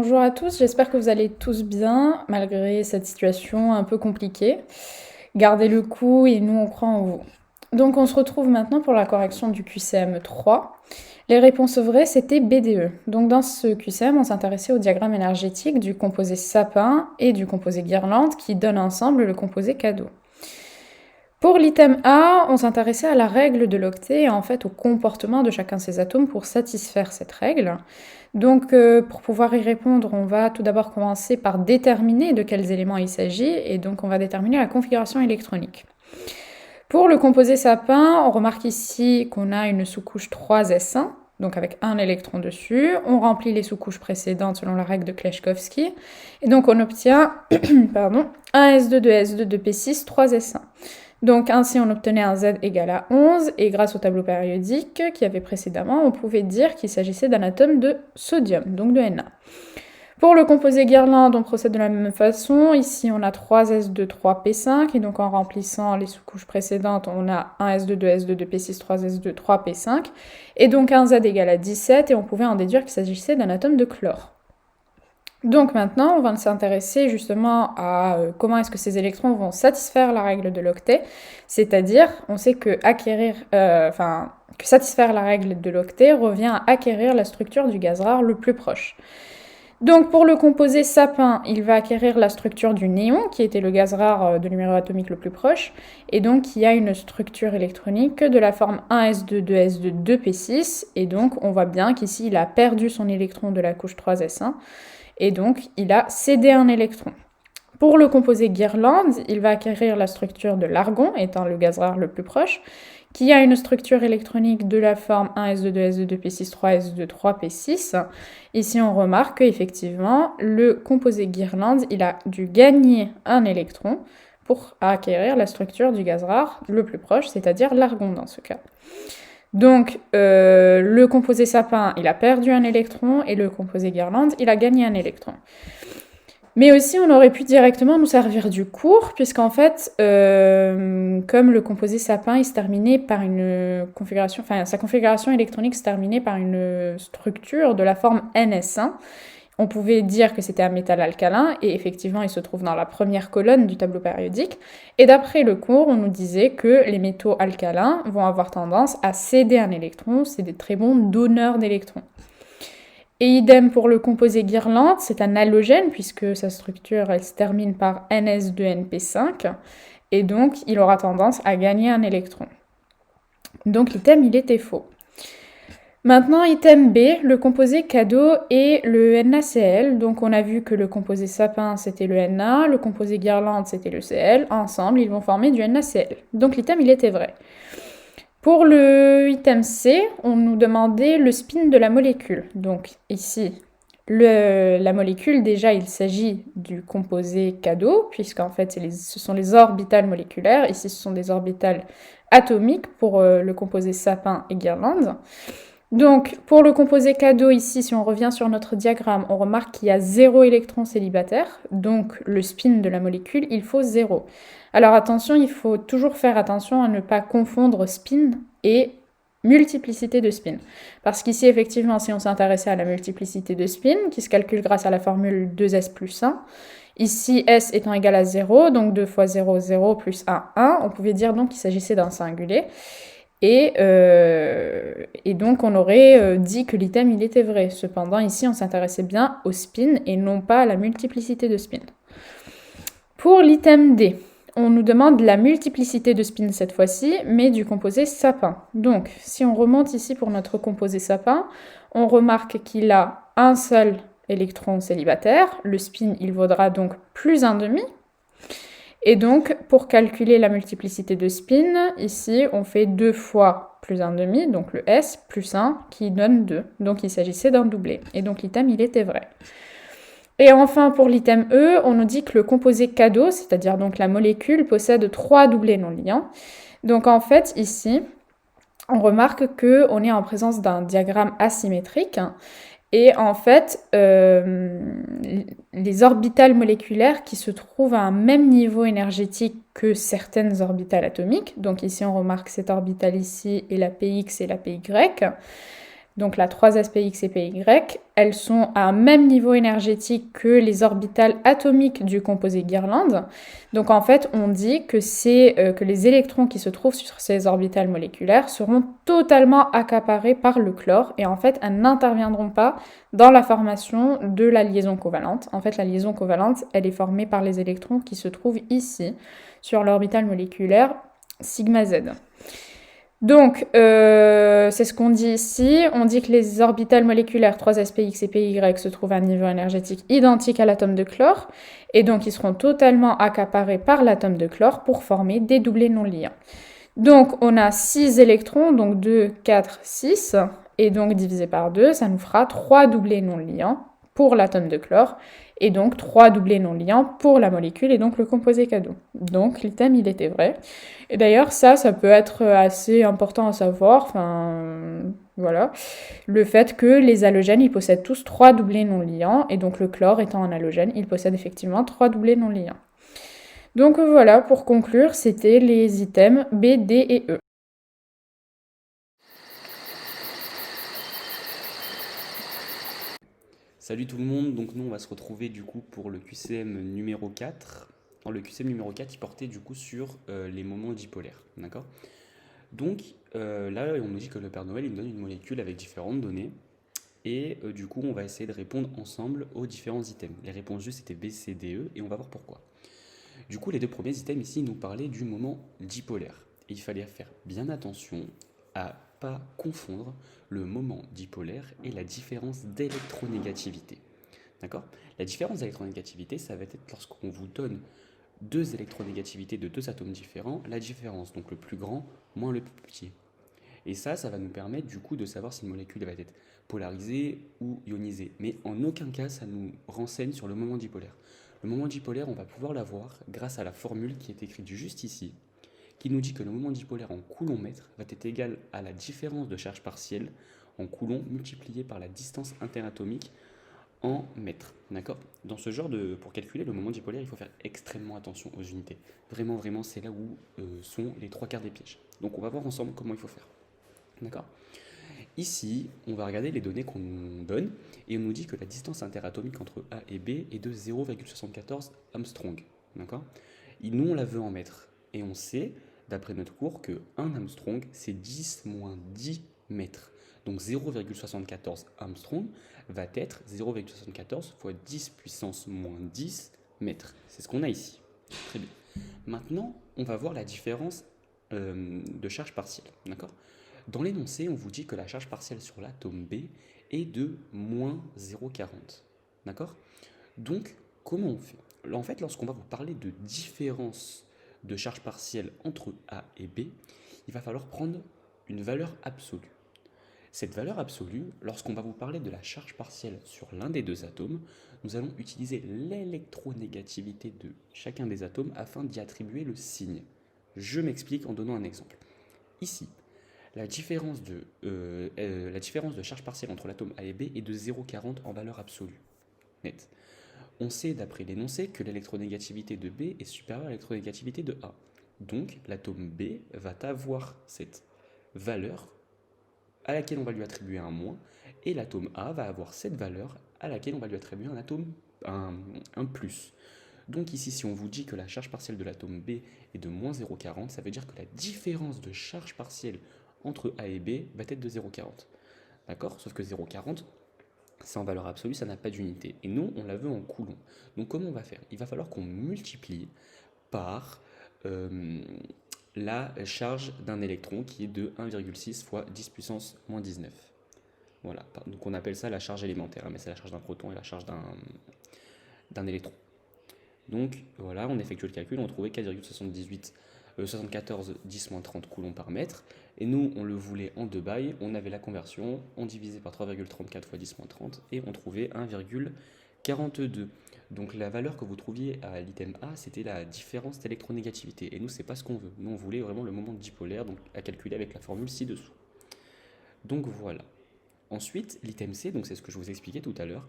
Bonjour à tous, j'espère que vous allez tous bien malgré cette situation un peu compliquée. Gardez le coup et nous on croit en vous. Donc on se retrouve maintenant pour la correction du QCM 3. Les réponses vraies c'était BDE. Donc dans ce QCM on s'intéressait au diagramme énergétique du composé sapin et du composé guirlande qui donnent ensemble le composé cadeau. Pour l'item A, on s'intéressait à la règle de l'octet et en fait au comportement de chacun de ces atomes pour satisfaire cette règle. Donc pour pouvoir y répondre, on va tout d'abord commencer par déterminer de quels éléments il s'agit et donc on va déterminer la configuration électronique. Pour le composé sapin, on remarque ici qu'on a une sous-couche 3s1, donc avec un électron dessus. On remplit les sous-couches précédentes selon la règle de Kleshkovsky. Et donc on obtient un S2 de S2 de P6, 3s1. Donc ainsi on obtenait un Z égal à 11 et grâce au tableau périodique qu'il y avait précédemment, on pouvait dire qu'il s'agissait d'un atome de sodium, donc de Na. Pour le composé guirlande, on procède de la même façon. Ici on a 3S2, 3P5 et donc en remplissant les sous-couches précédentes, on a 1S2, 2S2, 2P6, 3S2, 3P5 et donc un Z égal à 17 et on pouvait en déduire qu'il s'agissait d'un atome de chlore. Donc maintenant, on va s'intéresser justement à comment est-ce que ces électrons vont satisfaire la règle de l'octet, c'est-à-dire, on sait que satisfaire la règle de l'octet revient à acquérir la structure du gaz rare le plus proche. Donc pour le composé sapin, il va acquérir la structure du néon, qui était le gaz rare de numéro atomique le plus proche, et donc qui a une structure électronique de la forme 1s2, 2s2, 2p6, et donc on voit bien qu'ici il a perdu son électron de la couche 3s1, et donc il a cédé un électron. Pour le composé guirlande, il va acquérir la structure de l'argon, étant le gaz rare le plus proche, qui a une structure électronique de la forme 1s2, 2s2, 2p6, 3s2, 3p6. Ici, on remarque qu'effectivement, le composé guirlande, il a dû gagner un électron pour acquérir la structure du gaz rare le plus proche, c'est-à-dire l'argon dans ce cas. Donc, le composé sapin, il a perdu un électron, et le composé guirlande, il a gagné un électron. Mais aussi, on aurait pu directement nous servir du cours, puisqu'en fait, comme le composé sapin, il se terminait par une configuration, sa configuration électronique se terminait par une structure de la forme NS1, on pouvait dire que c'était un métal alcalin, et effectivement, il se trouve dans la première colonne du tableau périodique. Et d'après le cours, on nous disait que les métaux alcalins vont avoir tendance à céder un électron, c'est des très bons donneurs d'électrons. Et idem pour le composé guirlande, c'est un halogène, puisque sa structure, elle se termine par NS2NP5, et donc il aura tendance à gagner un électron. Donc l'item, il était faux. Maintenant, item B, le composé cadeau et le NaCl. Donc on a vu que le composé sapin, c'était le Na, le composé guirlande, c'était le Cl. Ensemble, ils vont former du NaCl. Donc l'item, il était vrai. Pour le item C, on nous demandait le spin de la molécule. Donc ici, la molécule, déjà, il s'agit du composé cadeau, puisqu'en fait, ce sont les orbitales moléculaires. Ici, ce sont des orbitales atomiques pour le composé sapin et guirlande. Donc, pour le composé cadeau, ici, si on revient sur notre diagramme, on remarque qu'il y a 0 électron célibataire. Donc, le spin de la molécule, il faut 0. Alors attention, il faut toujours faire attention à ne pas confondre spin et multiplicité de spin. Parce qu'ici, effectivement, si on s'intéressait à la multiplicité de spin, qui se calcule grâce à la formule 2s plus 1, ici, s étant égal à 0, donc 2 fois 0, 0, plus 1, 1, on pouvait dire donc qu'il s'agissait d'un singulier. Et donc, on aurait dit que l'item, il était vrai. Cependant, ici, on s'intéressait bien au spin et non pas à la multiplicité de spin. Pour l'item D, on nous demande la multiplicité de spin cette fois-ci, mais du composé sapin. Donc, si on remonte ici pour notre composé sapin, on remarque qu'il a un seul électron célibataire. Le spin, il vaudra donc plus 1,5. Et donc, pour calculer la multiplicité de spin, ici, on fait 2 fois plus 1,5, donc le S, plus 1, qui donne 2. Donc, il s'agissait d'un doublé. Et donc, l'item, il était vrai. Et enfin, pour l'item E, on nous dit que le composé cadeau, c'est-à-dire donc la molécule, possède 3 doublés non liants. Donc, en fait, ici, on remarque qu'on est en présence d'un diagramme asymétrique. Et en fait, les orbitales moléculaires qui se trouvent à un même niveau énergétique que certaines orbitales atomiques, donc ici on remarque cette orbitale ici et la px et la py, donc la 3spx et py, elles sont à un même niveau énergétique que les orbitales atomiques du composé guirlande. Donc en fait, on dit que que les électrons qui se trouvent sur ces orbitales moléculaires seront totalement accaparés par le chlore et en fait, elles n'interviendront pas dans la formation de la liaison covalente. En fait, la liaison covalente, elle est formée par les électrons qui se trouvent ici, sur l'orbitale moléculaire sigma Z. Donc, c'est ce qu'on dit ici. On dit que les orbitales moléculaires 3spx et py se trouvent à un niveau énergétique identique à l'atome de chlore, et donc ils seront totalement accaparés par l'atome de chlore pour former des doublés non liants. Donc, on a 6 électrons, donc 2, 4, 6, et donc divisé par 2, ça nous fera 3 doublés non liants pour l'atome de chlore, et donc 3 doublés non liants pour la molécule et donc le composé cadeau. Donc l'item, il était vrai. Et d'ailleurs, ça peut être assez important à savoir, voilà, le fait que les halogènes, ils possèdent tous 3 doublés non liants, et donc le chlore étant un halogène, il possède effectivement 3 doublés non liants. Donc voilà, pour conclure, c'était les items B, D et E. Salut tout le monde, donc nous on va se retrouver du coup pour le QCM numéro 4. Dans le QCM numéro 4, il portait du coup sur les moments dipolaires, d'accord? Donc là on nous dit que le Père Noël il nous donne une molécule avec différentes données et du coup on va essayer de répondre ensemble aux différents items. Les réponses justes c'était B, C, D, E et on va voir pourquoi. Du coup les deux premiers items ici nous parlaient du moment dipolaire. Et il fallait faire bien attention à pas confondre le moment dipolaire et la différence d'électronégativité. D'accord? La différence d'électronégativité, ça va être lorsqu'on vous donne deux électronégativités de deux atomes différents, la différence, donc le plus grand moins le plus petit. Et ça va nous permettre du coup de savoir si une molécule va être polarisée ou ionisée. Mais en aucun cas, ça nous renseigne sur le moment dipolaire. Le moment dipolaire, on va pouvoir l'avoir grâce à la formule qui est écrite juste ici, qui nous dit que le moment dipolaire en coulomb-mètre va être égal à la différence de charge partielle en coulomb multiplié par la distance interatomique en mètres. D'accord? Dans ce genre pour calculer le moment dipolaire, il faut faire extrêmement attention aux unités. Vraiment, vraiment, c'est là où sont les trois quarts des pièges. Donc on va voir ensemble comment il faut faire. D'accord? Ici, on va regarder les données qu'on nous donne et on nous dit que la distance interatomique entre A et B est de 0,74 Armstrong. D'accord? Et nous, on la veut en mètres. Et on sait, d'après notre cours, que 1 Armstrong, c'est 10 moins 10 mètres. Donc 0,74 Armstrong va être 0,74 fois 10 puissance moins 10 mètres. C'est ce qu'on a ici. Très bien. Maintenant, on va voir la différence de charge partielle. D'accord? Dans l'énoncé, on vous dit que la charge partielle sur l'atome B est de moins 0,40. D'accord? Donc, comment on fait? En fait, lorsqu'on va vous parler de différence de charge partielle entre A et B, il va falloir prendre une valeur absolue. Cette valeur absolue, lorsqu'on va vous parler de la charge partielle sur l'un des deux atomes, nous allons utiliser l'électronégativité de chacun des atomes afin d'y attribuer le signe. Je m'explique en donnant un exemple. Ici, la différence de charge partielle entre l'atome A et B est de 0,40 en valeur absolue. Net. On sait d'après l'énoncé que l'électronégativité de B est supérieure à l'électronégativité de A. Donc l'atome B va avoir cette valeur à laquelle on va lui attribuer un moins, et l'atome A va avoir cette valeur à laquelle on va lui attribuer un plus. Donc ici, si on vous dit que la charge partielle de l'atome B est de moins 0,40, ça veut dire que la différence de charge partielle entre A et B va être de 0,40. D'accord? Sauf que 0,40, c'est en valeur absolue, ça n'a pas d'unité. Et nous, on la veut en coulomb. Donc comment on va faire? Il va falloir qu'on multiplie par la charge d'un électron qui est de 1,6 fois 10 puissance moins 19. Voilà, donc on appelle ça la charge élémentaire, mais c'est la charge d'un proton et la charge d'un électron. Donc voilà, on effectue le calcul, on trouvait 4,74 10-30 coulombs par mètre. Et nous, on le voulait en 2 bails, on avait la conversion, on divisait par 3,34 fois 10-30 et on trouvait 1,42. Donc la valeur que vous trouviez à l'item A, c'était la différence d'électronégativité. Et nous, c'est pas ce qu'on veut. Nous, on voulait vraiment le moment dipolaire, donc à calculer avec la formule ci-dessous. Donc voilà. Ensuite, l'item C, donc c'est ce que je vous expliquais tout à l'heure.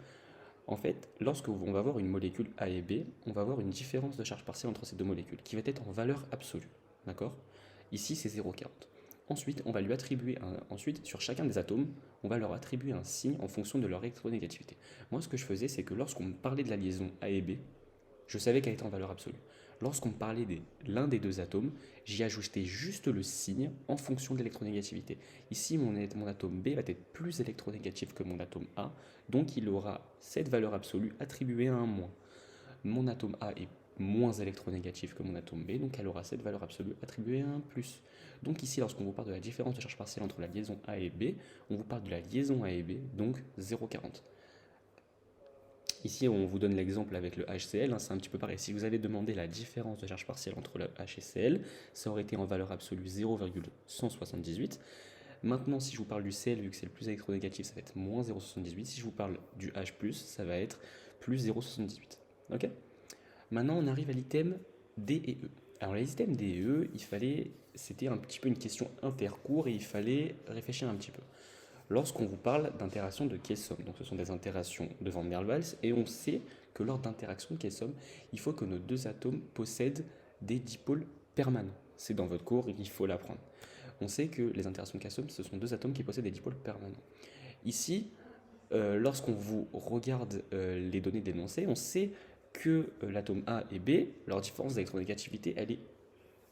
En fait, lorsqu'on va avoir une molécule A et B, on va avoir une différence de charge partielle entre ces deux molécules, qui va être en valeur absolue. D'accord? Ici, c'est 0,40. Ensuite, on va lui attribuer ensuite, sur chacun des atomes, on va leur attribuer un signe en fonction de leur électronégativité. Moi, ce que je faisais, c'est que lorsqu'on me parlait de la liaison A et B, je savais qu'elle était en valeur absolue. Lorsqu'on me parlait de l'un des deux atomes, j'y ajoutais juste le signe en fonction de l'électronégativité. Ici, mon atome B va être plus électronégatif que mon atome A, donc il aura cette valeur absolue attribuée à un moins. Mon atome A est moins électronégatif que mon atome B, donc elle aura cette valeur absolue attribuée à un plus. Donc ici, lorsqu'on vous parle de la différence de charge partielle entre la liaison A et B, on vous parle de la liaison A et B, donc 0,40. Ici, on vous donne l'exemple avec le HCl, c'est un petit peu pareil. Si vous avez demandé la différence de charge partielle entre le H et Cl, ça aurait été en valeur absolue 0,178. Maintenant, si je vous parle du Cl, vu que c'est le plus électronégatif, ça va être moins 0,78. Si je vous parle du H+, ça va être plus 0,78. Ok ? Maintenant, on arrive à l'item D et E. Alors, les items D et E, c'était un petit peu une question intercours et il fallait réfléchir un petit peu. Lorsqu'on vous parle d'interactions de Kessom, donc ce sont des interactions de Van der Waals, et on sait que lors d'interactions de Kessom, il faut que nos deux atomes possèdent des dipôles permanents. C'est dans votre cours, il faut l'apprendre. On sait que les interactions de Kessom, ce sont deux atomes qui possèdent des dipôles permanents. Ici, lorsqu'on vous regarde les données d'énoncé, on sait que l'atome A et B, leur différence d'électronégativité, elle est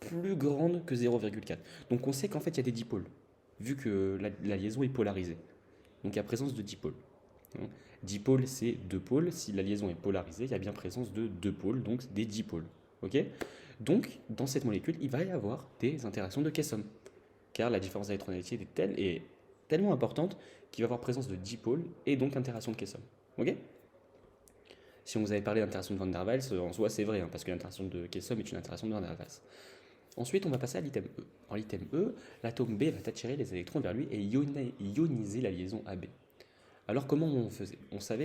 plus grande que 0,4. Donc on sait qu'en fait, il y a des dipôles, vu que la liaison est polarisée. Donc il y a présence de dipôles. Dipôle, c'est deux pôles. Si la liaison est polarisée, il y a bien présence de deux pôles, donc des dipôles. Ok ? Donc, dans cette molécule, il va y avoir des interactions de Kessom, car la différence d'électronégativité est tellement importante qu'il va y avoir présence de dipôles et donc interaction de Kessom. Ok ? Si on vous avait parlé d'interaction de Van der Waals, en soi c'est vrai, parce que l'interaction de Kessom est une interaction de Van der Waals. Ensuite, on va passer à l'item E. En l'item E, l'atome B va attirer les électrons vers lui et ioniser la liaison AB. Alors comment on faisait ?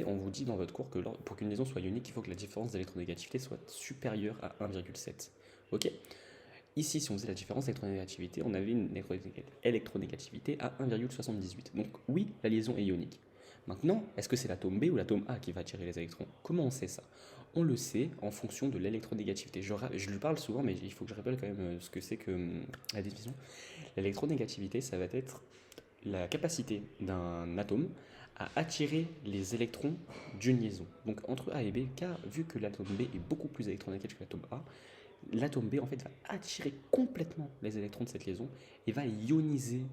On vous dit dans votre cours que pour qu'une liaison soit ionique, il faut que la différence d'électronégativité soit supérieure à 1,7. Ok ? Ici, si on faisait la différence d'électronégativité, on avait une électronégativité à 1,78. Donc oui, la liaison est ionique. Maintenant, est-ce que c'est l'atome B ou l'atome A qui va attirer les électrons ? Comment on sait ça ? On le sait en fonction de l'électronégativité. Je lui parle souvent, mais il faut que je rappelle quand même ce que c'est que la définition. L'électronégativité, ça va être la capacité d'un atome à attirer les électrons d'une liaison. Donc entre A et B, car vu que l'atome B est beaucoup plus électronégatif que l'atome A, l'atome B en fait va attirer complètement les électrons de cette liaison et va ioniser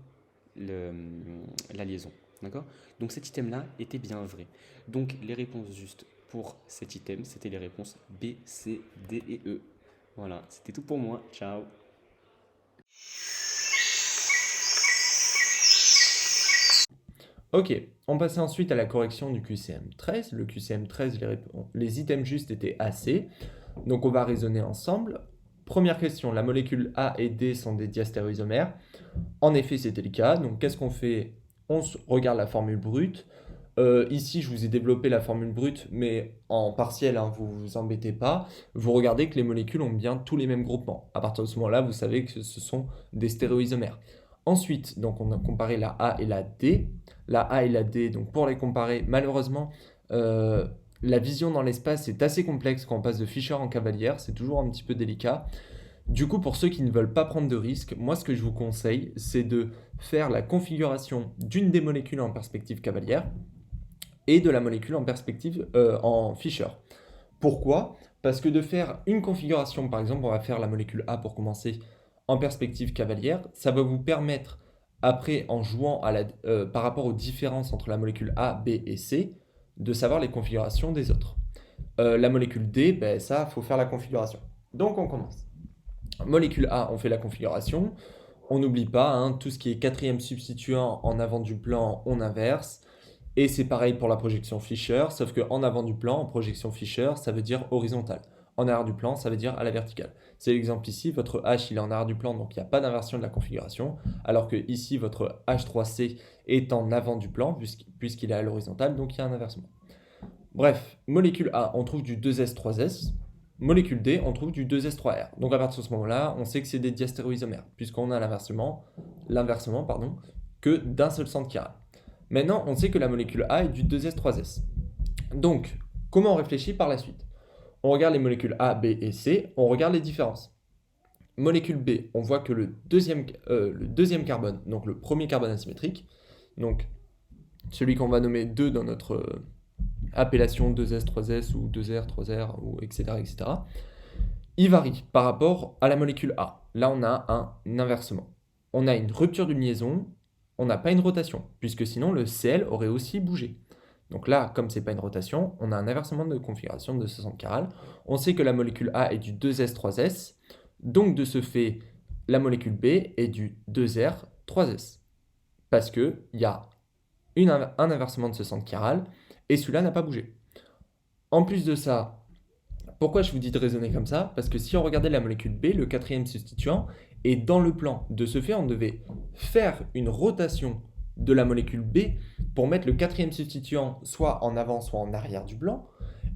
la liaison. D'accord ? Donc cet item-là était bien vrai. Donc les réponses justes pour cet item, c'était les réponses B, C, D et E. Voilà, c'était tout pour moi. Ciao. Ok, on passait ensuite à la correction du QCM 13. Le QCM 13, les items justes étaient AC. Donc on va raisonner ensemble. Première question, la molécule A et D sont des diastéréoisomères. En effet, c'était le cas. Donc qu'est-ce qu'on fait ? On regarde la formule brute. Ici, je vous ai développé la formule brute, mais en partiel, hein, vous vous embêtez pas. Vous regardez que les molécules ont bien tous les mêmes groupements. À partir de ce moment-là, vous savez que ce sont des stéréoisomères. Ensuite, donc on a comparé la A et la D. La A et la D, donc pour les comparer, malheureusement, la vision dans l'espace est assez complexe quand on passe de Fischer en Cavalière. C'est toujours un petit peu délicat. Du coup, pour ceux qui ne veulent pas prendre de risques, moi ce que je vous conseille, c'est de faire la configuration d'une des molécules en perspective Cavalière et de la molécule en perspective en Fischer. Pourquoi ? Parce que de faire une configuration, par exemple, on va faire la molécule A pour commencer en perspective Cavalière, ça va vous permettre, après, en jouant par rapport aux différences entre la molécule A, B et C, de savoir les configurations des autres. La molécule D, ça, il faut faire la configuration. Donc on commence. Molécule A, on fait la configuration. On n'oublie pas, hein, tout ce qui est quatrième substituant en avant du plan, on inverse. Et c'est pareil pour la projection Fischer, sauf qu'en avant du plan, en projection Fischer, ça veut dire horizontale. En arrière du plan, ça veut dire à la verticale. C'est l'exemple ici, votre H il est en arrière du plan, donc il n'y a pas d'inversion de la configuration, alors que ici, votre H3C est en avant du plan, puisqu'il est à l'horizontale, donc il y a un inversement. Bref, molécule A, on trouve du 2S3S. Molécule D, on trouve du 2S3R. Donc à partir de ce moment-là, on sait que c'est des diastéréoisomères, puisqu'on a l'inversement, que d'un seul centre chiral. Maintenant, on sait que la molécule A est du 2S3S. Donc, comment on réfléchit par la suite ? On regarde les molécules A, B et C, on regarde les différences. molécule B, on voit que le deuxième carbone, donc le premier carbone asymétrique, donc celui qu'on va nommer 2 dans notre appellation 2S, 3S ou 2R, 3R, ou etc., il varie par rapport à la molécule A. Là, on a un inversement. On a une rupture d'une liaison, on n'a pas une rotation, puisque sinon le Cl aurait aussi bougé. Donc là, comme c'est pas une rotation, on a un inversement de configuration de ce centre chiral. On sait que la molécule A est du 2S, 3S, donc de ce fait, la molécule B est du 2R, 3S, parce qu'il y a un inversement de ce centre chiral, et celui-là n'a pas bougé. En plus de ça, pourquoi je vous dis de raisonner comme ça? Parce que si on regardait la molécule B, le quatrième substituant est dans le plan. De ce fait, on devait faire une rotation de la molécule B pour mettre le quatrième substituant soit en avant, soit en arrière du plan.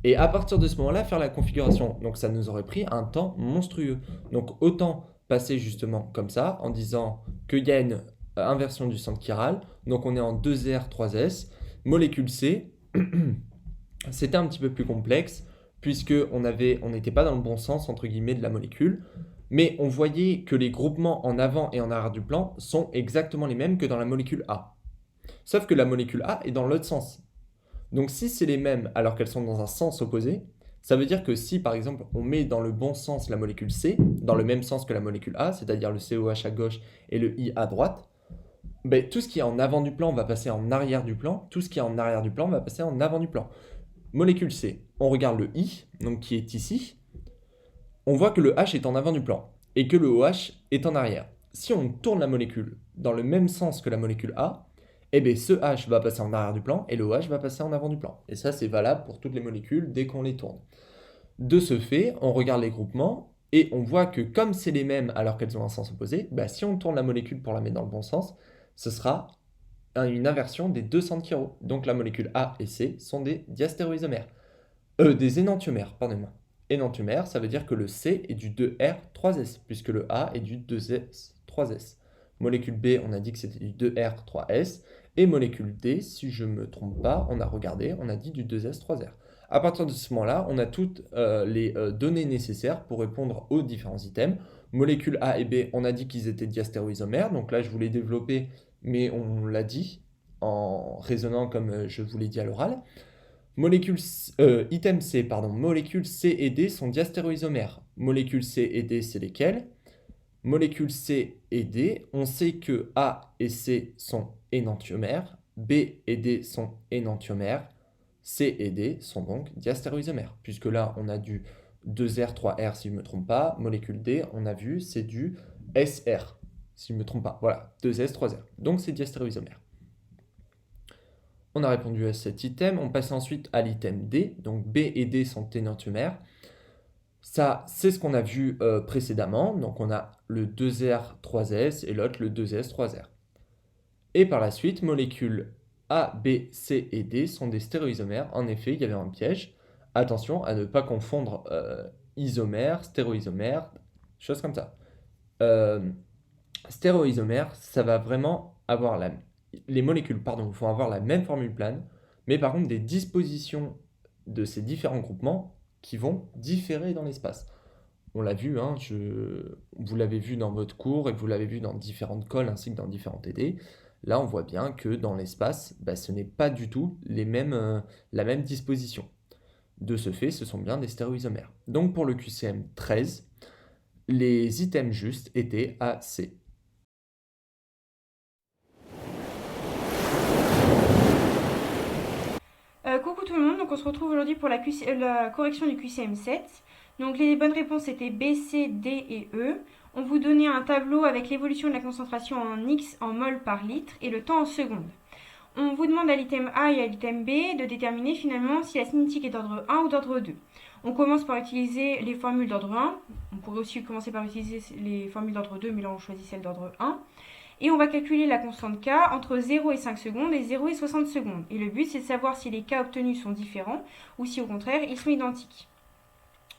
Et à partir de ce moment-là, faire la configuration. Donc ça nous aurait pris un temps monstrueux. Donc autant passer justement comme ça, en disant qu'il y a une inversion du centre chiral. Donc on est en 2R, 3S. Molécule C, c'était un petit peu plus complexe, puisqu'on n'était pas dans le bon sens, entre guillemets, de la molécule. Mais on voyait que les groupements en avant et en arrière du plan sont exactement les mêmes que dans la molécule A. Sauf que la molécule A est dans l'autre sens. Donc si c'est les mêmes alors qu'elles sont dans un sens opposé, ça veut dire que si par exemple on met dans le bon sens la molécule C, dans le même sens que la molécule A, c'est-à-dire le COH à gauche et le I à droite, ben, tout ce qui est en avant du plan va passer en arrière du plan, tout ce qui est en arrière du plan va passer en avant du plan. Molécule C, on regarde le I, donc qui est ici, on voit que le H est en avant du plan et que le OH est en arrière. Si on tourne la molécule dans le même sens que la molécule A, eh bien ce H va passer en arrière du plan et le OH va passer en avant du plan. Et ça, c'est valable pour toutes les molécules dès qu'on les tourne. De ce fait, on regarde les groupements et on voit que comme c'est les mêmes alors qu'elles ont un sens opposé, bah, si on tourne la molécule pour la mettre dans le bon sens, ce sera une inversion des deux centres chiraux. Donc la molécule A et C sont des diastéréoisomères. Des énantiomères, pardonnez-moi. Énantiomère, ça veut dire que le C est du 2R, 3S, puisque le A est du 2S, 3S. Molécule B, on a dit que c'était du 2R, 3S. Et molécule D, si je ne me trompe pas, on a regardé, on a dit du 2S, 3R. À partir de ce moment-là, on a toutes les données nécessaires pour répondre aux différents items. Molécules A et B, on a dit qu'ils étaient diastéréoisomères. Donc là, je voulais développer, mais on l'a dit en raisonnant comme je vous l'ai dit à l'oral. Item C, pardon, molécules C et D sont diastéréoisomères. Molécules C et D, c'est lesquelles? Molécules C et D, on sait que A et C sont énantiomères, B et D sont énantiomères, C et D sont donc diastéréoisomères. Puisque là, on a du 2R, 3R si je ne me trompe pas. Molécule D, on a vu, c'est du SR, si je ne me trompe pas. Voilà, 2S, 3R. Donc c'est diastéréoisomère. On a répondu à cet item. On passe ensuite à l'item D. Donc B et D sont énantiomères. Ça, c'est ce qu'on a vu précédemment. Donc on a le 2R, 3S et l'autre le 2S, 3R. Et par la suite, molécules A, B, C et D sont des stéréoisomères. En effet, il y avait un piège. Attention à ne pas confondre isomère, stéréoisomère, choses comme ça. Stéréoisomère, ça va vraiment avoir les molécules vont avoir la même formule plane, mais par contre des dispositions de ces différents groupements qui vont différer dans l'espace. On l'a vu, hein, vous l'avez vu dans votre cours et vous l'avez vu dans différentes colles ainsi que dans différents TD. Là, on voit bien que dans l'espace, ce n'est pas du tout la même disposition. De ce fait, ce sont bien des stéréoisomères. Donc pour le QCM 13, les items justes étaient A, C. Coucou tout le monde, donc on se retrouve aujourd'hui pour la correction du QCM 7. Donc les bonnes réponses étaient B, C, D et E. On vous donnait un tableau avec l'évolution de la concentration en X en mol par litre et le temps en secondes. On vous demande à l'item A et à l'item B de déterminer finalement si la cinétique est d'ordre 1 ou d'ordre 2. On commence par utiliser les formules d'ordre 1. On pourrait aussi commencer par utiliser les formules d'ordre 2, mais là on choisit celle d'ordre 1. Et on va calculer la constante K entre 0 et 5 secondes et 0 et 60 secondes. Et le but, c'est de savoir si les K obtenus sont différents ou si au contraire, ils sont identiques.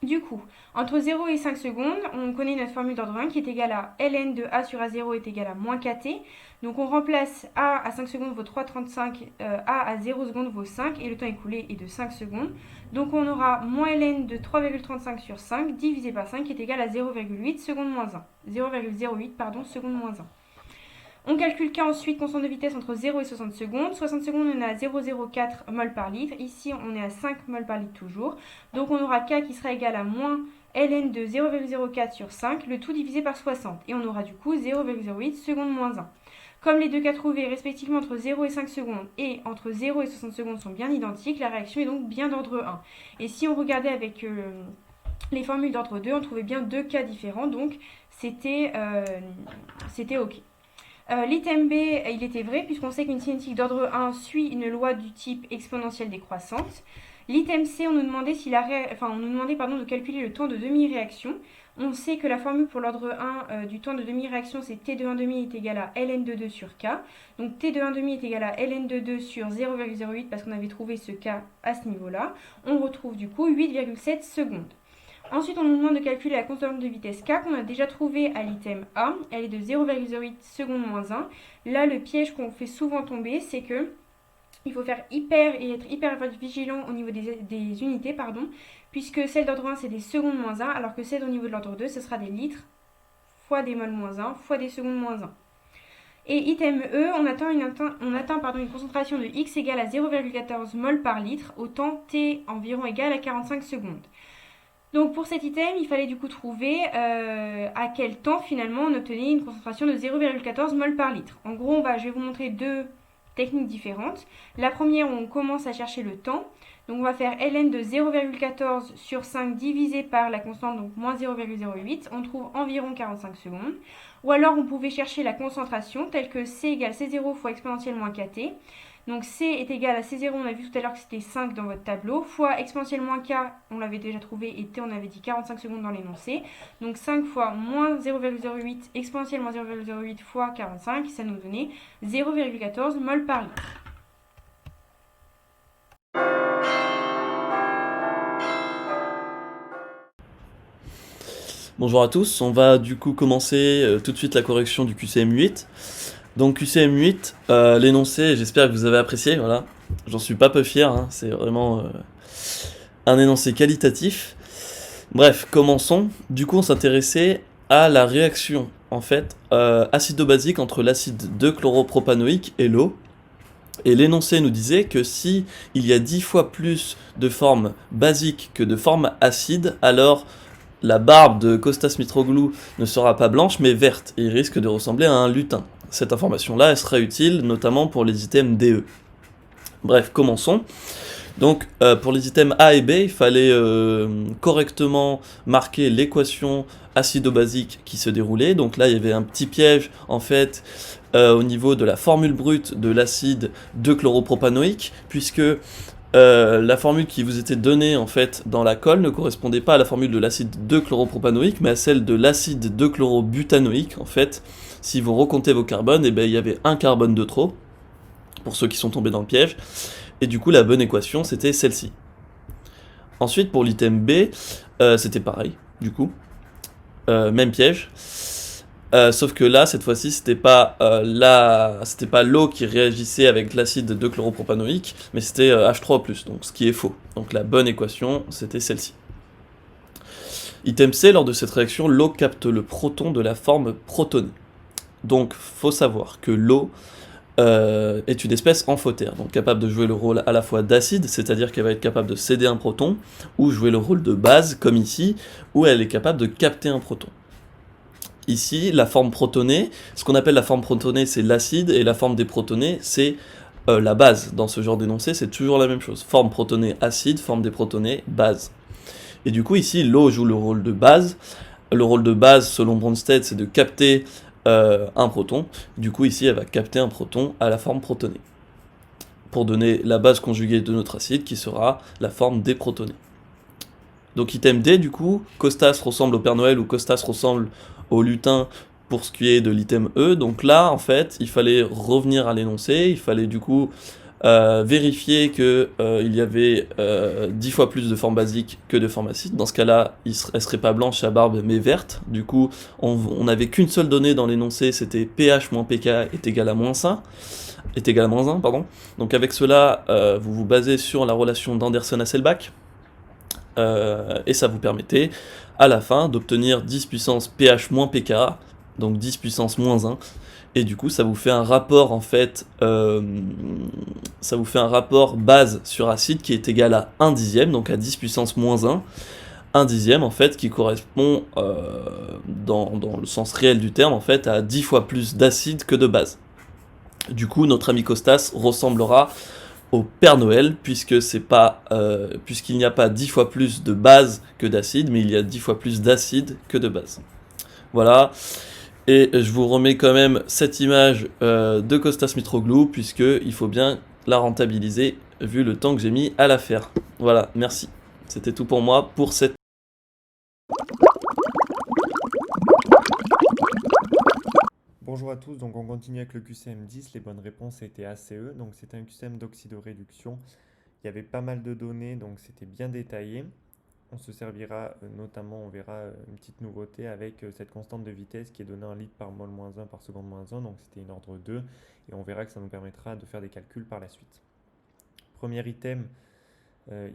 Du coup, entre 0 et 5 secondes, on connaît notre formule d'ordre 1 qui est égale à ln de A sur A0 est égal à moins kt. Donc on remplace A à 5 secondes vaut 3,35, A à 0 secondes vaut 5 et le temps écoulé est de 5 secondes. Donc on aura moins ln de 3,35 sur 5 divisé par 5 qui est égal à 0,8 secondes moins 1. 0,08 pardon, secondes moins 1. On calcule K ensuite, constante de vitesse entre 0 et 60 secondes. 60 secondes, on est à 0,04 mol par litre. Ici, on est à 5 mol par litre toujours. Donc on aura K qui sera égal à moins ln de 0,04 sur 5, le tout divisé par 60. Et on aura du coup 0,08 secondes moins 1. Comme les deux cas trouvés respectivement entre 0 et 5 secondes et entre 0 et 60 secondes sont bien identiques, la réaction est donc bien d'ordre 1. Et si on regardait avec les formules d'ordre 2, on trouvait bien deux cas différents, donc c'était OK. L'item B, il était vrai puisqu'on sait qu'une cinétique d'ordre 1 suit une loi du type exponentielle décroissante. L'item C, on nous demandait, de calculer le temps de demi-réaction. On sait que la formule pour l'ordre 1 du temps de demi-réaction, c'est T de 1,5 est égal à ln de 2 sur K. Donc T de 1,5 est égal à ln de 2 sur 0,08 parce qu'on avait trouvé ce K à ce niveau-là. On retrouve du coup 8,7 secondes. Ensuite, on nous demande de calculer la constante de vitesse K qu'on a déjà trouvée à l'item A. Elle est de 0,08 secondes moins 1. Là, le piège qu'on fait souvent tomber, c'est que il faut faire être hyper vigilant au niveau des unités, puisque celle d'ordre 1, c'est des secondes moins 1, alors que celle au niveau de l'ordre 2, ce sera des litres fois des mols moins 1 fois des secondes moins 1. Et item E, on atteint une concentration de X égale à 0,14 mol par litre, au temps T environ égal à 45 secondes. Donc pour cet item, il fallait du coup trouver à quel temps finalement on obtenait une concentration de 0,14 mol par litre. En gros, je vais vous montrer deux techniques différentes. La première, on commence à chercher le temps. Donc on va faire ln de 0,14 sur 5 divisé par la constante, donc moins 0,08. On trouve environ 45 secondes. Ou alors on pouvait chercher la concentration, telle que C égale C0 fois exponentielle moins kt. Donc C est égal à C0, on a vu tout à l'heure que c'était 5 dans votre tableau, fois exponentielle moins K, on l'avait déjà trouvé, et T, on avait dit 45 secondes dans l'énoncé. Donc 5 fois moins 0,08 exponentielle moins 0,08 fois 45, ça nous donnait 0,14 mol par litre. Bonjour à tous, on va du coup commencer tout de suite la correction du QCM 8. Donc QCM 8, l'énoncé, j'espère que vous avez apprécié, voilà. J'en suis pas peu fier, hein, c'est vraiment un énoncé qualitatif. Bref, commençons. Du coup, on s'intéressait à la réaction, en fait, acido-basique entre l'acide 2-chloropropanoïque et l'eau. Et l'énoncé nous disait que si il y a 10 fois plus de formes basiques que de formes acides, alors la barbe de Kostas Mitroglou ne sera pas blanche mais verte, et il risque de ressembler à un lutin. Cette information-là, elle sera utile notamment pour les items DE. Bref, commençons. Donc, pour les items A et B, il fallait correctement marquer l'équation acido-basique qui se déroulait. Donc là, il y avait un petit piège, en fait, au niveau de la formule brute de l'acide 2-chloropropanoïque, puisque la formule qui vous était donnée en fait dans la colle ne correspondait pas à la formule de l'acide 2-chloropropanoïque, mais à celle de l'acide 2-chlorobutanoïque. En fait, si vous recomptez vos carbones, il y avait un carbone de trop, pour ceux qui sont tombés dans le piège, et du coup la bonne équation c'était celle-ci. Ensuite pour l'item B, c'était pareil, du coup, même piège. Sauf que là, cette fois-ci, c'était pas l'eau qui réagissait avec l'acide 2-chloropropanoïque, mais c'était H3+, donc ce qui est faux. Donc la bonne équation, c'était celle-ci. Item C, lors de cette réaction, l'eau capte le proton de la forme protonée. Donc, faut savoir que l'eau est une espèce amphotère, donc capable de jouer le rôle à la fois d'acide, c'est-à-dire qu'elle va être capable de céder un proton, ou jouer le rôle de base, comme ici, où elle est capable de capter un proton. Ici, la forme protonée, ce qu'on appelle la forme protonée, c'est l'acide, et la forme déprotonée, c'est la base. Dans ce genre d'énoncé, c'est toujours la même chose. Forme protonée acide, forme déprotonée base. Et du coup, ici, l'eau joue le rôle de base. Le rôle de base, selon Bronsted, c'est de capter un proton. Du coup, ici, elle va capter un proton à la forme protonée, pour donner la base conjuguée de notre acide, qui sera la forme déprotonée. Donc item D, du coup, Kostas ressemble au Père Noël, ou Kostas ressemble au lutin pour ce qui est de l'item E. Donc là, en fait, il fallait revenir à l'énoncé, il fallait du coup vérifier que il y avait 10 fois plus de formes basiques que de formes acides. Dans ce cas-là, elle serait pas blanche à barbe mais verte. Du coup, on n'avait qu'une seule donnée dans l'énoncé, c'était pH moins pK est égal à -1, est égal à -1, pardon. Donc avec cela, vous vous basez sur la relation d'Anderson-Hasselbalch, et ça vous permettait à la fin d'obtenir 10 puissance pH moins pK, donc 10 puissance -1, et du coup ça vous fait un rapport en fait, ça vous fait un rapport base sur acide qui est égal à 1 dixième, donc à 10 puissance -1, 1 dixième en fait qui correspond dans le sens réel du terme en fait à 10 fois plus d'acide que de base. Du coup notre ami Costas ressemblera au Père Noël, puisque c'est pas, puisqu'il n'y a pas 10 fois plus de base que d'acide, mais il y a 10 fois plus d'acide que de base. Voilà. Et je vous remets quand même cette image de Costas Mitroglou, puisqu'il faut bien la rentabiliser, vu le temps que j'ai mis à la faire. Voilà, merci. C'était tout pour moi pour cette... Bonjour à tous, donc on continue avec le QCM 10, les bonnes réponses étaient ACE, donc c'était un QCM d'oxydoréduction. Il y avait pas mal de données, donc c'était bien détaillé. On se servira notamment, on verra une petite nouveauté avec cette constante de vitesse qui est donnée en litres par mol -1 par seconde -1, donc c'était une ordre 2, et on verra que ça nous permettra de faire des calculs par la suite. Premier item,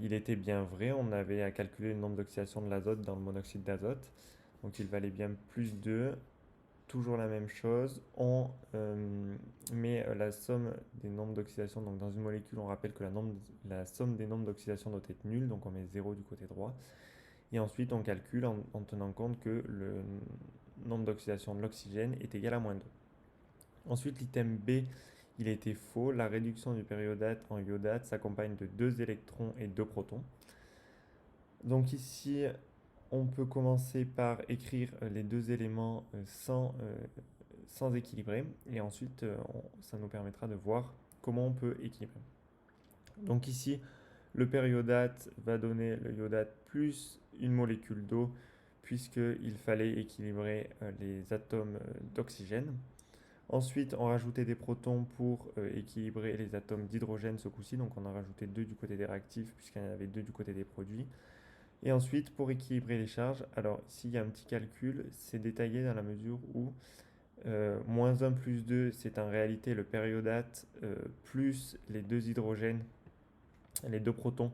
il était bien vrai, on avait à calculer le nombre d'oxydation de l'azote dans le monoxyde d'azote, donc il valait bien plus 2. Toujours la même chose, on met la somme des nombres d'oxydation, donc dans une molécule on rappelle que la somme des nombres d'oxydation doit être nulle, donc on met 0 du côté droit, et ensuite on calcule en tenant compte que le nombre d'oxydation de l'oxygène est égal à -2. Ensuite l'item B, il était faux, la réduction du périodate en iodate s'accompagne de 2 électrons et 2 protons. Donc ici on peut commencer par écrire les deux éléments sans équilibrer, et ensuite ça nous permettra de voir comment on peut équilibrer. Donc ici, le périodate va donner le iodate plus une molécule d'eau, puisqu'il fallait équilibrer les atomes d'oxygène. Ensuite, on rajoutait des protons pour équilibrer les atomes d'hydrogène ce coup-ci, donc on a rajouté 2 du côté des réactifs, puisqu'il y en avait 2 du côté des produits. Et ensuite, pour équilibrer les charges, alors ici il y a un petit calcul, c'est détaillé dans la mesure où -1 plus 2, c'est en réalité le périodate plus les 2 hydrogènes, les 2 protons,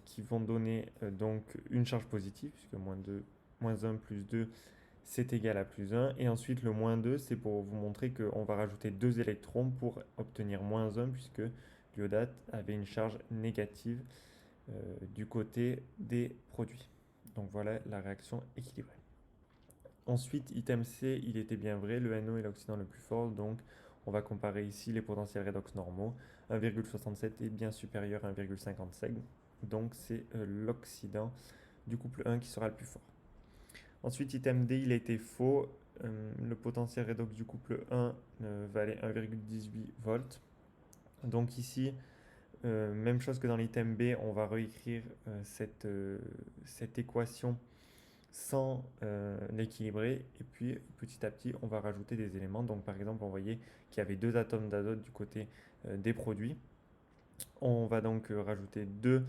qui vont donner donc une charge positive, puisque -1 plus 2, c'est égal à +1. Et ensuite, le -2, c'est pour vous montrer qu'on va rajouter 2 électrons pour obtenir -1, puisque l'iodate avait une charge négative du côté des produits. Donc voilà la réaction équilibrée. Ensuite, item C, il était bien vrai, le NO est l'oxydant le plus fort, donc on va comparer ici les potentiels redox normaux. 1,67 est bien supérieur à 1,55, donc c'est l'oxydant du couple 1 qui sera le plus fort. Ensuite, item D, il a été faux, le potentiel redox du couple 1 valait 1,18 volts. Donc ici, même chose que dans l'item B, on va réécrire cette équation sans l'équilibrer, et puis petit à petit on va rajouter des éléments. Donc par exemple on voyait qu'il y avait 2 atomes d'azote du côté des produits. On va donc rajouter 2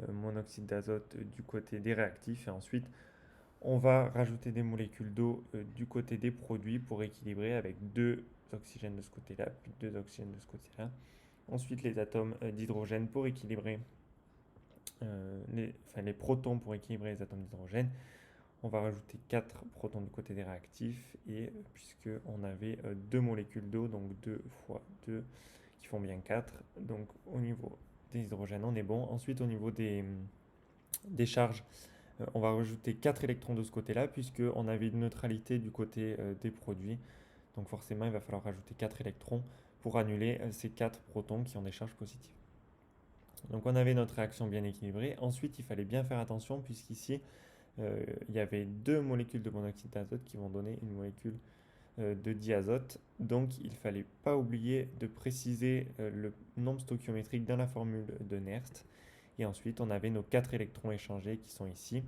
monoxydes d'azote du côté des réactifs, et ensuite on va rajouter des molécules d'eau du côté des produits pour équilibrer avec 2 oxygènes de ce côté-là, puis 2 oxygènes de ce côté-là. Ensuite, les atomes d'hydrogène pour équilibrer les protons pour équilibrer les atomes d'hydrogène. On va rajouter 4 protons du côté des réactifs, et puisqu'on avait 2 molécules d'eau, donc 2 fois 2 qui font bien 4. Donc au niveau des hydrogènes, on est bon. Ensuite, au niveau des charges, on va rajouter 4 électrons de ce côté-là, puisqu'on avait une neutralité du côté des produits. Donc forcément, il va falloir rajouter 4 électrons pour annuler ces 4 protons qui ont des charges positives. Donc on avait notre réaction bien équilibrée. Ensuite, il fallait bien faire attention, puisqu'ici, il y avait 2 molécules de monoxyde d'azote qui vont donner une molécule de diazote. Donc il ne fallait pas oublier de préciser le nombre stoichiométrique dans la formule de Nernst. Et ensuite, on avait nos 4 électrons échangés qui sont ici,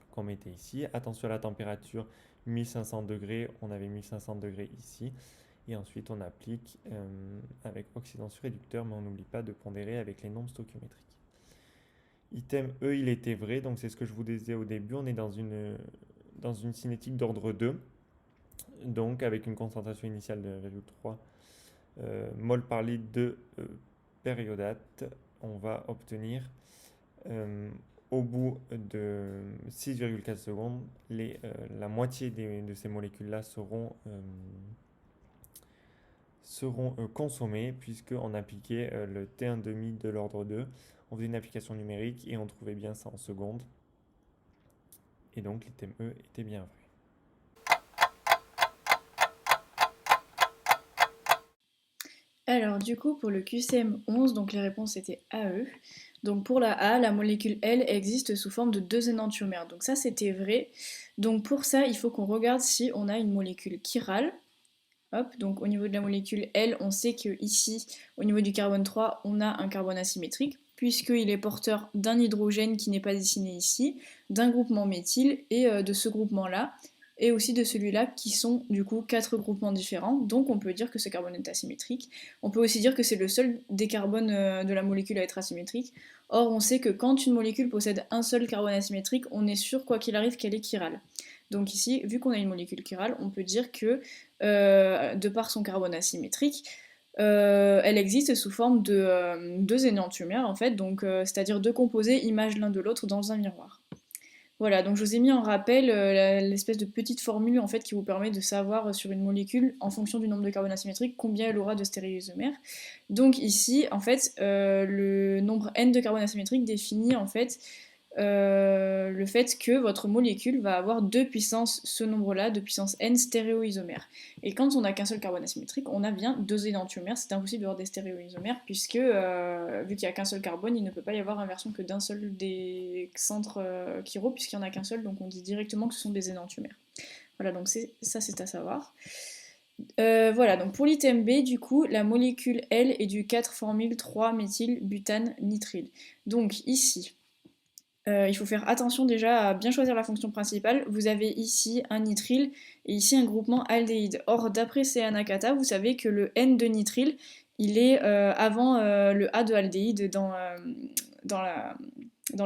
qu'on mettait ici. Attention à la température, 1500 degrés, on avait 1500 degrés ici. Et ensuite, on applique avec oxydant sur réducteur, mais on n'oublie pas de pondérer avec les nombres stoichiométriques. Item E, il était vrai, donc c'est ce que je vous disais au début, on est dans une cinétique d'ordre 2, donc avec une concentration initiale de 1,3 mol par litre de périodate, on va obtenir au bout de 6,4 secondes, la moitié de ces molécules-là seront consommées puisqu'on appliquait le T1,5 de l'ordre 2. On faisait une application numérique et on trouvait bien ça en secondes. Et donc l'item E était bien vrai. Alors du coup pour le QCM 11, donc les réponses étaient AE. Donc pour la A, la molécule L existe sous forme de 2 énantiomères. Donc ça c'était vrai. Donc pour ça, il faut qu'on regarde si on a une molécule chirale. Hop, donc au niveau de la molécule L, on sait que ici, au niveau du carbone 3, on a un carbone asymétrique, puisqu'il est porteur d'un hydrogène qui n'est pas dessiné ici, d'un groupement méthyle et de ce groupement-là, et aussi de celui-là, qui sont du coup 4 groupements différents, donc on peut dire que ce carbone est asymétrique. On peut aussi dire que c'est le seul des carbones de la molécule à être asymétrique. Or, on sait que quand une molécule possède un seul carbone asymétrique, on est sûr, quoi qu'il arrive, qu'elle est chirale. Donc ici, vu qu'on a une molécule chirale, on peut dire que, de par son carbone asymétrique, elle existe sous forme de 2 énantiomères, en fait, donc c'est-à-dire 2 composés images l'un de l'autre dans un miroir. Voilà, donc je vous ai mis en rappel l'espèce de petite formule en fait qui vous permet de savoir sur une molécule, en fonction du nombre de carbone asymétrique, combien elle aura de stéréoisomères. Donc ici, en fait, le nombre n de carbone asymétrique définit en fait le fait que votre molécule va avoir 2 puissance ce nombre-là, 2 puissance n stéréoisomères. Et quand on n'a qu'un seul carbone asymétrique, on a bien 2 énantiomères, c'est impossible d'avoir des stéréoisomères, puisque vu qu'il n'y a qu'un seul carbone, il ne peut pas y avoir inversion que d'un seul des centres chiro, puisqu'il n'y en a qu'un seul, donc on dit directement que ce sont des énantiomères. Voilà, donc ça c'est à savoir. Voilà, donc pour l'item B, du coup, la molécule L est du 4-formyl 3-méthylbutane-nitrile. Donc ici, il faut faire attention déjà à bien choisir la fonction principale. Vous avez ici un nitrile et ici un groupement aldéhyde. Or, d'après CA-Nakata, vous savez que le N de nitrile, il est avant le A de aldéhyde dans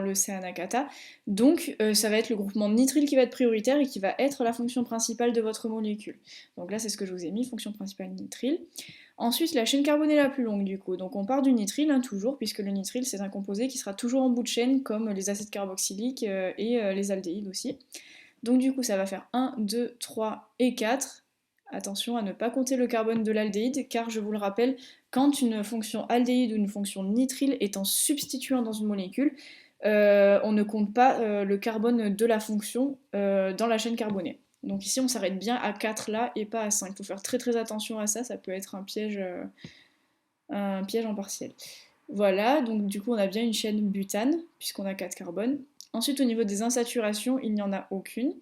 le CA-Nakata. Donc, ça va être le groupement nitrile qui va être prioritaire et qui va être la fonction principale de votre molécule. Donc là, c'est ce que je vous ai mis, fonction principale nitrile. Ensuite, la chaîne carbonée la plus longue du coup. Donc on part du nitrile, hein, toujours, puisque le nitrile c'est un composé qui sera toujours en bout de chaîne, comme les acides carboxyliques et les aldéhydes aussi. Donc du coup ça va faire 1, 2, 3 et 4. Attention à ne pas compter le carbone de l'aldéhyde, car je vous le rappelle, quand une fonction aldéhyde ou une fonction nitrile est en substituant dans une molécule, on ne compte pas le carbone de la fonction dans la chaîne carbonée. Donc ici on s'arrête bien à 4 là et pas à 5. Il faut faire très très attention à ça, ça peut être un piège en partiel. Voilà, donc du coup on a bien une chaîne butane, puisqu'on a 4 carbones. Ensuite au niveau des insaturations, il n'y en a aucune.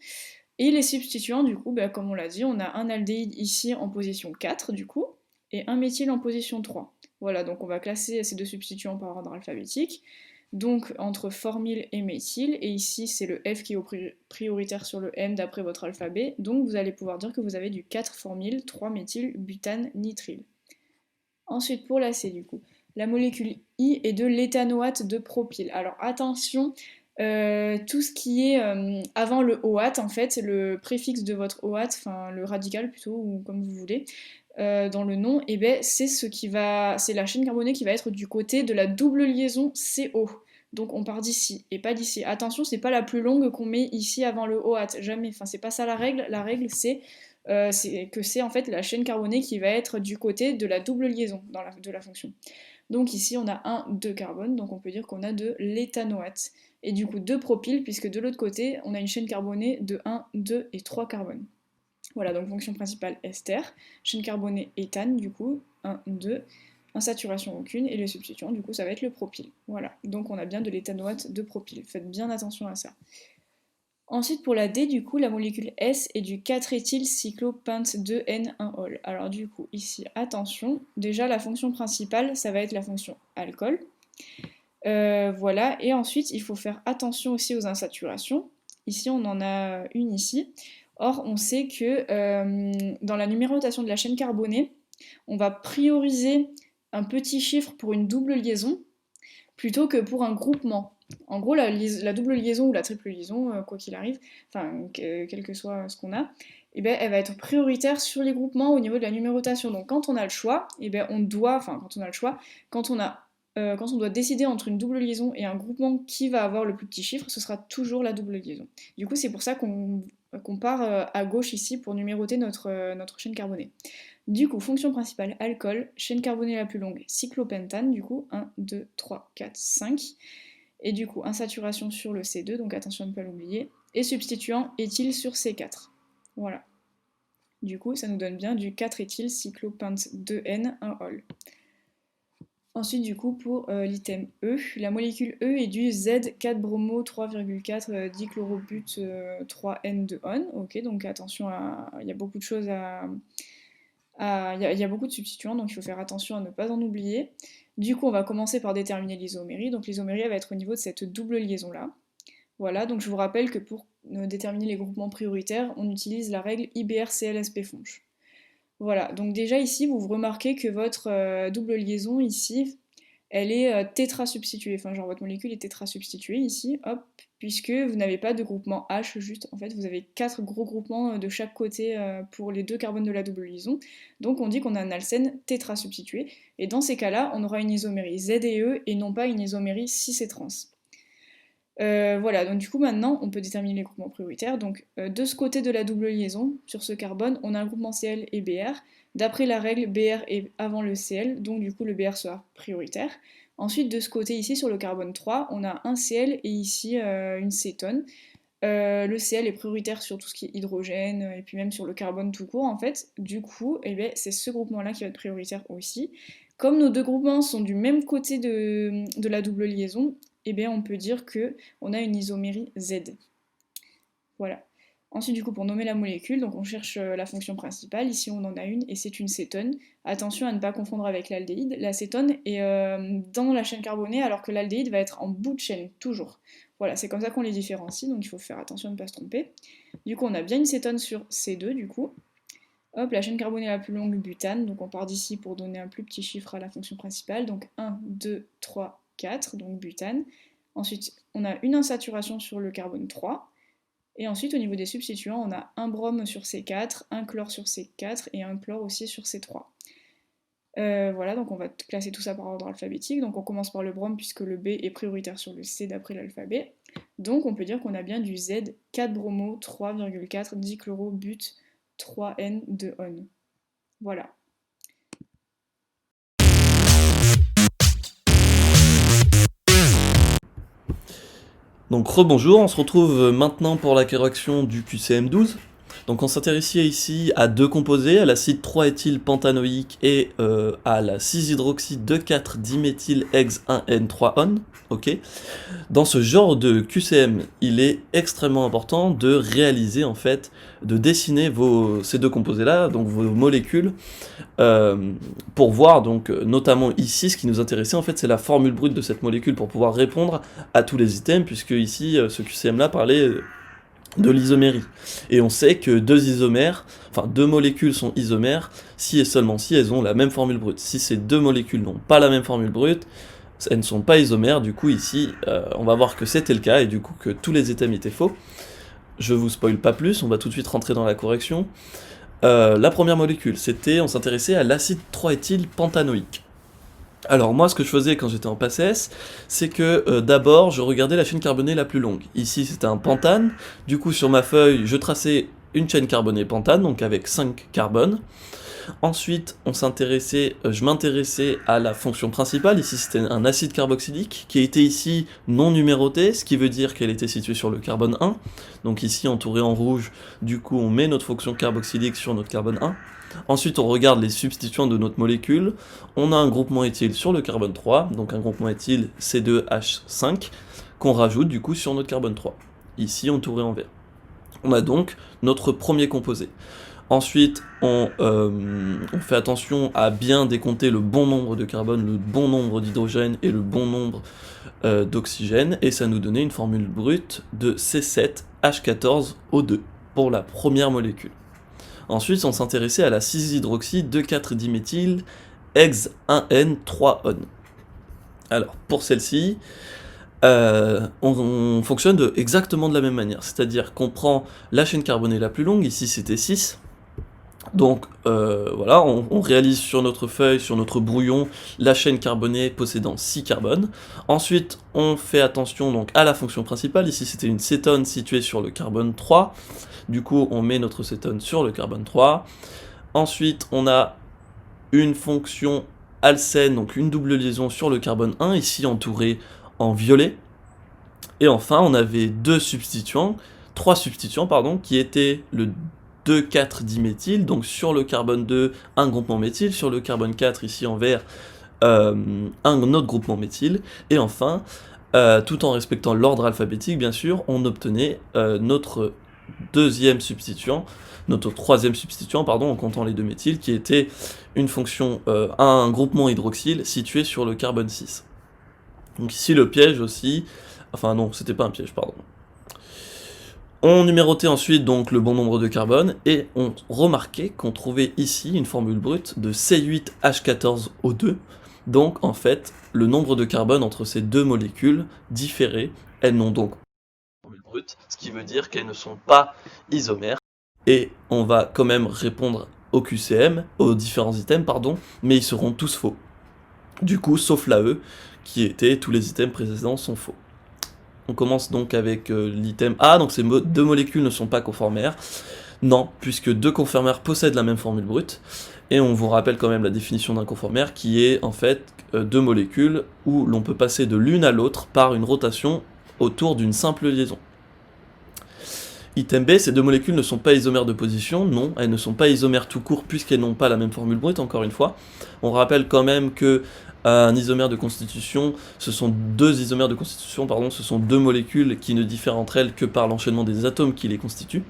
Et les substituants, du coup, comme on l'a dit, on a un aldéhyde ici en position 4 du coup, et un méthyle en position 3. Voilà, donc on va classer ces deux substituants par ordre alphabétique. Donc entre formyl et méthyle, et ici c'est le F qui est prioritaire sur le M d'après votre alphabet, donc vous allez pouvoir dire que vous avez du 4-formyl, 3-méthyl, butane, nitrile. Ensuite pour la C du coup, la molécule I est de l'éthanoate de propyle. Alors attention, tout ce qui est avant le OAT, en fait, le préfixe de votre OAT, enfin le radical plutôt, ou comme vous voulez, dans le nom, et c'est c'est la chaîne carbonée qui va être du côté de la double liaison CO. Donc on part d'ici et pas d'ici. Attention, c'est pas la plus longue qu'on met ici avant le OAT, jamais. Enfin, c'est pas ça la règle. La règle, c'est que c'est en fait la chaîne carbonée qui va être du côté de la double liaison de la fonction. Donc ici, on a 2 carbone, donc on peut dire qu'on a de l'éthanoate. Et du coup 2 propyl, puisque de l'autre côté, on a une chaîne carbonée de 1, 2 et 3 carbones. Voilà, donc fonction principale ester, chaîne carbonée éthane, du coup, 1, 2, insaturation aucune, et le substituant, du coup, ça va être le propyl. Voilà, donc on a bien de l'éthanoate de propyl. Faites bien attention à ça. Ensuite, pour la D, du coup, la molécule S est du 4-éthylcyclopente-2N1-ol. Alors du coup, ici, attention, déjà la fonction principale, ça va être la fonction alcool. Voilà, et ensuite, il faut faire attention aussi aux insaturations. Ici, on en a une ici. Or, on sait que dans la numérotation de la chaîne carbonée, on va prioriser un petit chiffre pour une double liaison plutôt que pour un groupement. En gros, la double liaison ou la triple liaison, quoi qu'il arrive, enfin, quel que soit ce qu'on a, eh ben, elle va être prioritaire sur les groupements au niveau de la numérotation. Donc quand on a le choix, eh ben, quand on doit décider entre une double liaison et un groupement qui va avoir le plus petit chiffre, ce sera toujours la double liaison. Du coup, c'est pour ça qu'on part à gauche ici pour numéroter notre chaîne carbonée. Du coup, fonction principale, alcool, chaîne carbonée la plus longue, cyclopentane, du coup, 1, 2, 3, 4, 5. Et du coup, insaturation sur le C2, donc attention à ne pas l'oublier. Et substituant éthyle sur C4. Voilà. Du coup, ça nous donne bien du 4-éthyl cyclopent 2N, 1-ol. Ensuite, du coup, pour l'item E, la molécule E est du Z4-bromo 3,4 dichlorobute 3N2-on. Ok, donc attention, il y a beaucoup de choses il y a beaucoup de substituants, donc il faut faire attention à ne pas en oublier. Du coup, on va commencer par déterminer l'isomérie. Donc l'isomérie, elle va être au niveau de cette double liaison-là. Voilà, donc je vous rappelle que pour déterminer les groupements prioritaires, on utilise la règle IBR-CLSP-FONCH. Voilà, donc déjà ici, vous remarquez que votre double liaison ici, elle est tétrasubstituée, enfin genre votre molécule est tétrasubstituée ici, hop, puisque vous n'avez pas de groupement H, juste, en fait vous avez 4 gros groupements de chaque côté pour les 2 carbones de la double liaison, donc on dit qu'on a un alcène tétrasubstitué, et dans ces cas-là, on aura une isomérie Z et E, et non pas une isomérie cis et trans. Voilà, donc du coup maintenant on peut déterminer les groupements prioritaires. Donc de ce côté de la double liaison, sur ce carbone, on a un groupement Cl et Br. D'après la règle, Br est avant le Cl, donc du coup le Br sera prioritaire. Ensuite de ce côté ici, sur le carbone 3, on a un Cl et ici une cétone. Le Cl est prioritaire sur tout ce qui est hydrogène, et puis même sur le carbone tout court en fait. Du coup, eh bien, c'est ce groupement-là qui va être prioritaire aussi. Comme nos deux groupements sont du même côté de la double liaison, eh bien, on peut dire qu'on a une isomérie Z. Voilà. Ensuite, du coup, pour nommer la molécule, donc on cherche la fonction principale. Ici, on en a une, et c'est une cétone. Attention à ne pas confondre avec l'aldéhyde. La cétone est dans la chaîne carbonée, alors que l'aldéhyde va être en bout de chaîne, toujours. Voilà, c'est comme ça qu'on les différencie, donc il faut faire attention à ne pas se tromper. Du coup, on a bien une cétone sur C2, du coup. Hop, la chaîne carbonée la plus longue, butane. Donc on part d'ici pour donner un plus petit chiffre à la fonction principale. Donc 1, 2, 3, 4, donc butane. Ensuite, on a une insaturation sur le carbone 3. Et ensuite, au niveau des substituants, on a un brome sur C4, un chlore sur C4 et un chlore aussi sur C3. Voilà, donc on va classer tout ça par ordre alphabétique. Donc on commence par le brome puisque le B est prioritaire sur le C d'après l'alphabet. Donc on peut dire qu'on a bien du Z 4-bromo 3,4 dichlorobute 3N2-on. Voilà. Donc rebonjour, on se retrouve maintenant pour la correction du QCM12. Donc on s'intéresse ici à deux composés, à l'acide 3-éthylpentanoïque et à la 6-hydroxy-2,4-diméthyl-ex-1N3-on. Ok. Dans ce genre de QCM, il est extrêmement important de réaliser en fait, de dessiner ces deux composés-là, donc vos molécules, pour voir donc notamment ici ce qui nous intéressait en fait c'est la formule brute de cette molécule pour pouvoir répondre à tous les items, puisque ici ce QCM-là parlait de l'isomérie. Et on sait que deux molécules sont isomères si et seulement si elles ont la même formule brute. Si ces deux molécules n'ont pas la même formule brute, elles ne sont pas isomères. Du coup ici, on va voir que c'était le cas et du coup que tous les items étaient faux. Je vous spoil pas plus, on va tout de suite rentrer dans la correction. La première molécule, on s'intéressait à l'acide 3-éthylpentanoïque. Alors moi ce que je faisais quand j'étais en PACES, c'est que d'abord je regardais la chaîne carbonée la plus longue. Ici c'était un pentane, du coup sur ma feuille je traçais une chaîne carbonée pentane, donc avec 5 carbones. Ensuite je m'intéressais à la fonction principale, ici c'était un acide carboxylique, qui était ici non numéroté, ce qui veut dire qu'elle était située sur le carbone 1. Donc ici entouré en rouge, du coup on met notre fonction carboxylique sur notre carbone 1. Ensuite, on regarde les substituants de notre molécule. On a un groupement éthyle sur le carbone 3, donc un groupement éthyle C2H5, qu'on rajoute du coup sur notre carbone 3, ici entouré en vert. On a donc notre premier composé. Ensuite, on fait attention à bien décompter le bon nombre de carbone, le bon nombre d'hydrogène et le bon nombre d'oxygène, et ça nous donnait une formule brute de C7H14O2. pour la première molécule. Ensuite, on s'intéressait à la 6-hydroxy 2,4-diméthyl ex-1N3-on. Alors, pour celle-ci, on fonctionne exactement de la même manière, c'est-à-dire qu'on prend la chaîne carbonée la plus longue, ici c'était 6, donc voilà, on réalise sur notre feuille, sur notre brouillon, la chaîne carbonée possédant 6 carbones. Ensuite, on fait attention donc à la fonction principale, ici c'était une cétone située sur le carbone 3, du coup on met notre cétone sur le carbone 3. Ensuite, on a une fonction alcène, donc une double liaison sur le carbone 1, ici entourée en violet. Et enfin, on avait trois substituants, qui étaient le 2,4-diméthyl, donc sur le carbone 2, un groupement méthyle, sur le carbone 4, ici en vert, un autre groupement méthyle, et enfin, tout en respectant l'ordre alphabétique, bien sûr, on obtenait notre troisième substituant, en comptant les deux méthyles, qui était une fonction, un groupement hydroxyle situé sur le carbone 6. Donc ici le piège aussi, enfin non, c'était pas un piège, pardon. On numérotait ensuite donc le bon nombre de carbone et on remarquait qu'on trouvait ici une formule brute de C8H14O2. Donc en fait, le nombre de carbone entre ces deux molécules différait. Elles n'ont donc pas de formule brute, ce qui veut dire qu'elles ne sont pas isomères. Et on va quand même répondre au QCM, aux différents items, mais ils seront tous faux. Du coup, sauf la E, qui était tous les items précédents sont faux. On commence donc avec l'item A, donc ces deux molécules ne sont pas conformaires. Non, puisque deux conformaires possèdent la même formule brute. Et on vous rappelle quand même la définition d'un conformaire, qui est en fait deux molécules où l'on peut passer de l'une à l'autre par une rotation autour d'une simple liaison. Item B, ces deux molécules ne sont pas isomères de position. Non, elles ne sont pas isomères tout court puisqu'elles n'ont pas la même formule brute, encore une fois. On rappelle quand même que un isomère de constitution, ce sont deux molécules qui ne diffèrent entre elles que par l'enchaînement des atomes qui les constituent.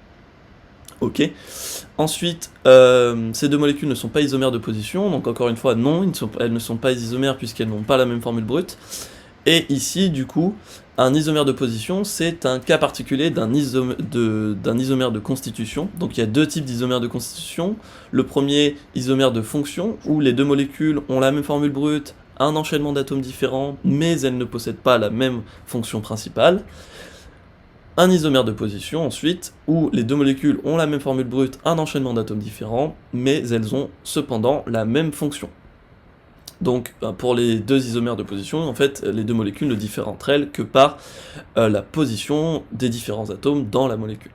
Ok. Ensuite, ces deux molécules ne sont pas isomères de position, donc encore une fois, non, elles ne sont pas isomères puisqu'elles n'ont pas la même formule brute. Et ici, du coup, un isomère de position, c'est un cas particulier d'un isomère de constitution. Donc il y a deux types d'isomères de constitution. Le premier, isomère de fonction, où les deux molécules ont la même formule brute, un enchaînement d'atomes différents, mais elles ne possèdent pas la même fonction principale. Un isomère de position, ensuite, où les deux molécules ont la même formule brute, un enchaînement d'atomes différents, mais elles ont cependant la même fonction. Donc pour les deux isomères de position, en fait, les deux molécules ne diffèrent entre elles que par la position des différents atomes dans la molécule.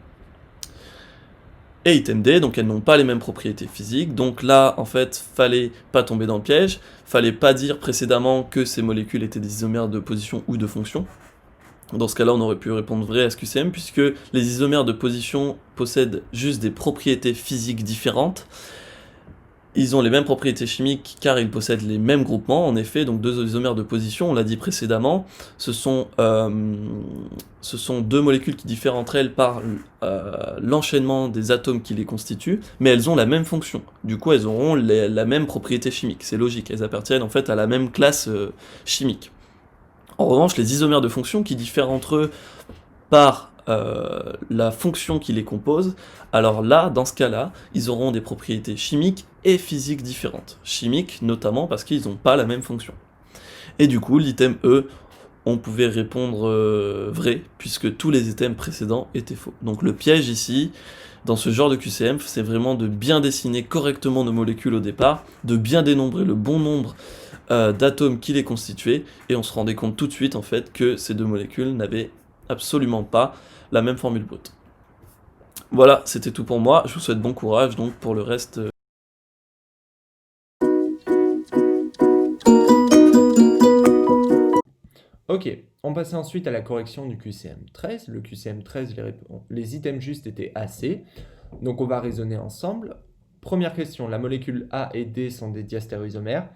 Et item D, donc elles n'ont pas les mêmes propriétés physiques, donc là, en fait, fallait pas tomber dans le piège, fallait pas dire précédemment que ces molécules étaient des isomères de position ou de fonction. Dans ce cas-là, on aurait pu répondre vrai à ce QCM, puisque les isomères de position possèdent juste des propriétés physiques différentes. Ils ont les mêmes propriétés chimiques car ils possèdent les mêmes groupements. En effet, donc deux isomères de position, on l'a dit précédemment, ce sont deux molécules qui diffèrent entre elles par l'enchaînement des atomes qui les constituent, mais elles ont la même fonction. Du coup, elles auront la même propriété chimique. C'est logique, elles appartiennent en fait à la même classe chimique. En revanche, les isomères de fonction qui diffèrent entre eux par la fonction qui les compose, alors là, dans ce cas-là, ils auront des propriétés chimiques et physiques différentes. Chimiques notamment parce qu'ils n'ont pas la même fonction. Et du coup, l'item E, on pouvait répondre vrai, puisque tous les items précédents étaient faux. Donc le piège ici, dans ce genre de QCM, c'est vraiment de bien dessiner correctement nos molécules au départ, de bien dénombrer le bon nombre d'atomes qui les constituaient, et on se rendait compte tout de suite en fait que ces deux molécules n'avaient absolument pas la même formule brute. Voilà, c'était tout pour moi. Je vous souhaite bon courage donc pour le reste. Ok, on passait ensuite à la correction du QCM 13. Le QCM 13, les items justes étaient AC. Donc on va raisonner ensemble. Première question, la molécule A et D sont des diastéréoisomères.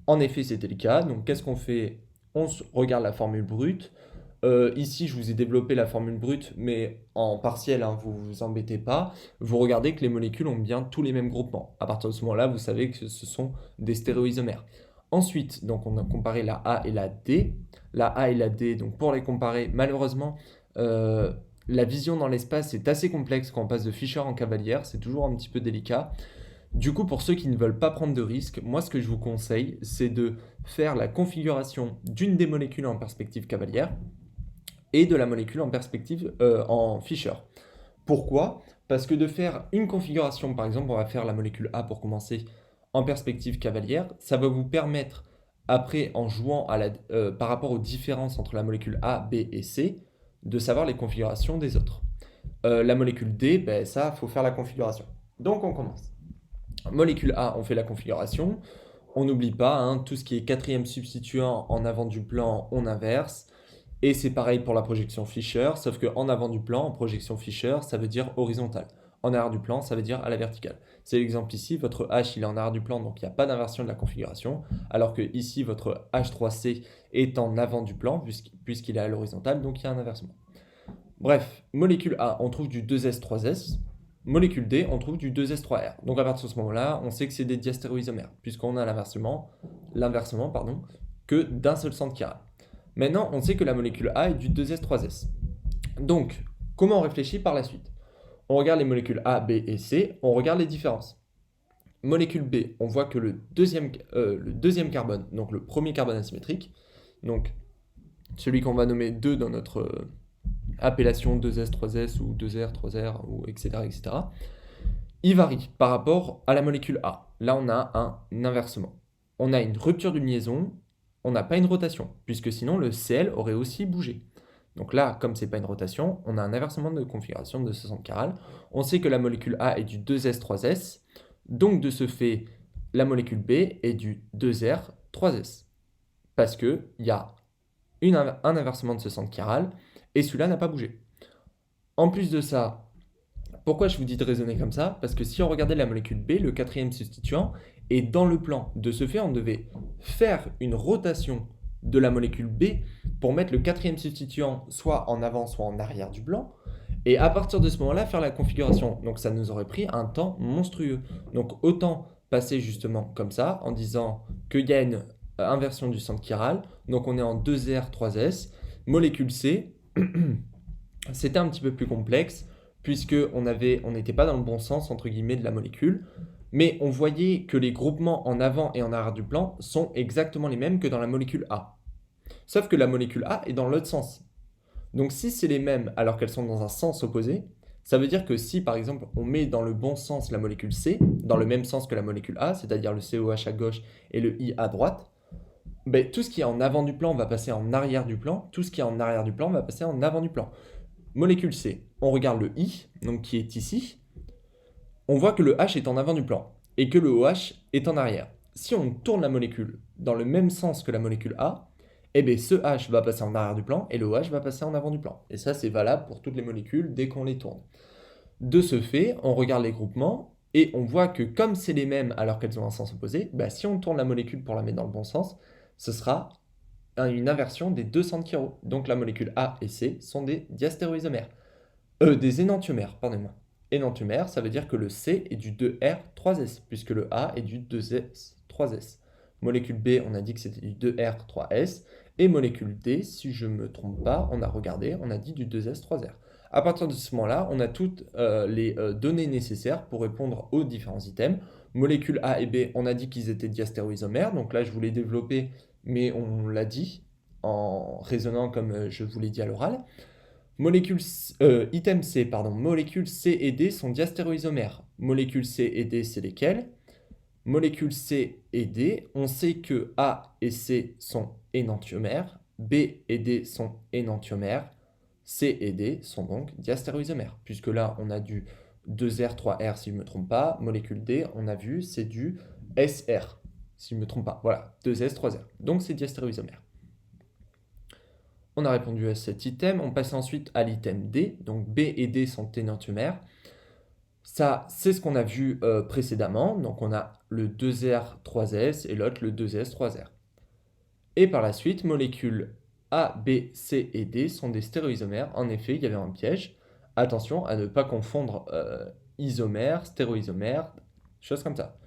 En effet, c'était le cas. Donc qu'est-ce qu'on fait? On regarde la formule brute. Ici, je vous ai développé la formule brute, mais en partiel, hein, vous vous embêtez pas. Vous regardez que les molécules ont bien tous les mêmes groupements. À partir de ce moment-là, vous savez que ce sont des stéréoisomères. Ensuite, donc, on a comparé la A et la D. La A et la D, donc pour les comparer, malheureusement, la vision dans l'espace est assez complexe quand on passe de Fisher en Cavalière, c'est toujours un petit peu délicat. Du coup, pour ceux qui ne veulent pas prendre de risques, moi ce que je vous conseille, c'est de faire la configuration d'une des molécules en perspective Cavalière et de la molécule en perspective en Fisher. Pourquoi? Parce que de faire une configuration, par exemple, on va faire la molécule A pour commencer en perspective Cavalière, ça va vous permettre, après, en jouant par rapport aux différences entre la molécule A, B et C, de savoir les configurations des autres. La molécule D, ben, ça, il faut faire la configuration. Donc on commence. Molécule A, on fait la configuration. On n'oublie pas, hein, tout ce qui est quatrième substituant en avant du plan, on inverse. Et c'est pareil pour la projection Fisher, sauf qu'en avant du plan, en projection Fisher, ça veut dire horizontale. En arrière du plan, ça veut dire à la verticale. C'est l'exemple ici, votre H il est en arrière du plan, donc il n'y a pas d'inversion de la configuration, alors que ici, votre H3C est en avant du plan, puisqu'il est à l'horizontale, donc il y a un inversement. Bref, molécule A, on trouve du 2s, 3s. Molécule D, on trouve du 2s3r. Donc à partir de ce moment-là, on sait que c'est des diastéréoisomères, puisqu'on a l'inversement, que d'un seul centre chiral. Maintenant, on sait que la molécule A est du 2s, 3s. Donc, comment on réfléchit par la suite? On regarde les molécules A, B et C, on regarde les différences. Molécule B, on voit que le deuxième carbone, donc le premier carbone asymétrique, donc celui qu'on va nommer 2 dans notre appellation 2s, 3s ou 2r, 3r, ou etc., etc., il varie par rapport à la molécule A. Là, on a un inversement. On a une rupture d'une liaison, on n'a pas une rotation, puisque sinon le Cl aurait aussi bougé. Donc là, comme ce n'est pas une rotation, on a un inversement de configuration de ce centre chiral. On sait que la molécule A est du 2s, 3s, donc de ce fait, la molécule B est du 2r, 3s, parce qu'il y a un inversement de ce centre chiral, et celui-là n'a pas bougé. En plus de ça, pourquoi je vous dis de raisonner comme ça? Parce que si on regardait la molécule B, le quatrième substituant, et dans le plan, de ce fait, on devait faire une rotation de la molécule B pour mettre le quatrième substituant soit en avant, soit en arrière du plan, et à partir de ce moment-là, faire la configuration. Donc ça nous aurait pris un temps monstrueux. Donc autant passer justement comme ça, en disant qu'il y a une inversion du centre chiral, donc on est en 2R, 3S, molécule C, c'était un petit peu plus complexe, puisqu'on n'était pas dans le bon sens, entre guillemets, de la molécule, mais on voyait que les groupements en avant et en arrière du plan sont exactement les mêmes que dans la molécule A. Sauf que la molécule A est dans l'autre sens. Donc si c'est les mêmes alors qu'elles sont dans un sens opposé, ça veut dire que si par exemple on met dans le bon sens la molécule C, dans le même sens que la molécule A, c'est-à-dire le COH à gauche et le I à droite, ben, tout ce qui est en avant du plan va passer en arrière du plan, tout ce qui est en arrière du plan va passer en avant du plan. Molécule C, on regarde le I, donc qui est ici, on voit que le H est en avant du plan et que le OH est en arrière. Si on tourne la molécule dans le même sens que la molécule A, eh bien ce H va passer en arrière du plan et le OH va passer en avant du plan. Et ça, c'est valable pour toutes les molécules dès qu'on les tourne. De ce fait, on regarde les groupements et on voit que comme c'est les mêmes alors qu'elles ont un sens opposé, bah, si on tourne la molécule pour la mettre dans le bon sens, ce sera une inversion des deux centres chiraux. Donc la molécule A et C sont des diastéréoisomères. Des énantiomères, pardonnez-moi. Énantiomère, ça veut dire que le C est du 2R, 3S, puisque le A est du 2S, 3S. Molécule B, on a dit que c'était du 2R, 3S. Et molécule D, si je ne me trompe pas, on a regardé, on a dit du 2S, 3R. À partir de ce moment-là, on a toutes les données nécessaires pour répondre aux différents items. Molécules A et B, on a dit qu'ils étaient diastéréoisomères. Donc là, je vous l'ai développé, mais on l'a dit en raisonnant comme je vous l'ai dit à l'oral. Item C, pardon. Molécules C et D sont diastéréoisomères. Molécules C et D, c'est lesquelles? Molécules C et D, on sait que A et C sont énantiomères, B et D sont énantiomères, C et D sont donc diastéréoisomères. Puisque là, on a du 2R, 3R si je ne me trompe pas. Molécule D, on a vu, c'est du SR si je ne me trompe pas. Voilà, 2S, 3R. Donc c'est diastéréoisomère. On a répondu à cet item. On passe ensuite à l'item D. Donc B et D sont énantiomères. Ça, c'est ce qu'on a vu précédemment. Donc on a le 2R, 3S et l'autre le 2S, 3R. Et par la suite, molécules A, B, C et D sont des stéréoisomères. En effet, il y avait un piège. Attention à ne pas confondre isomère, stéréoisomère, choses comme ça.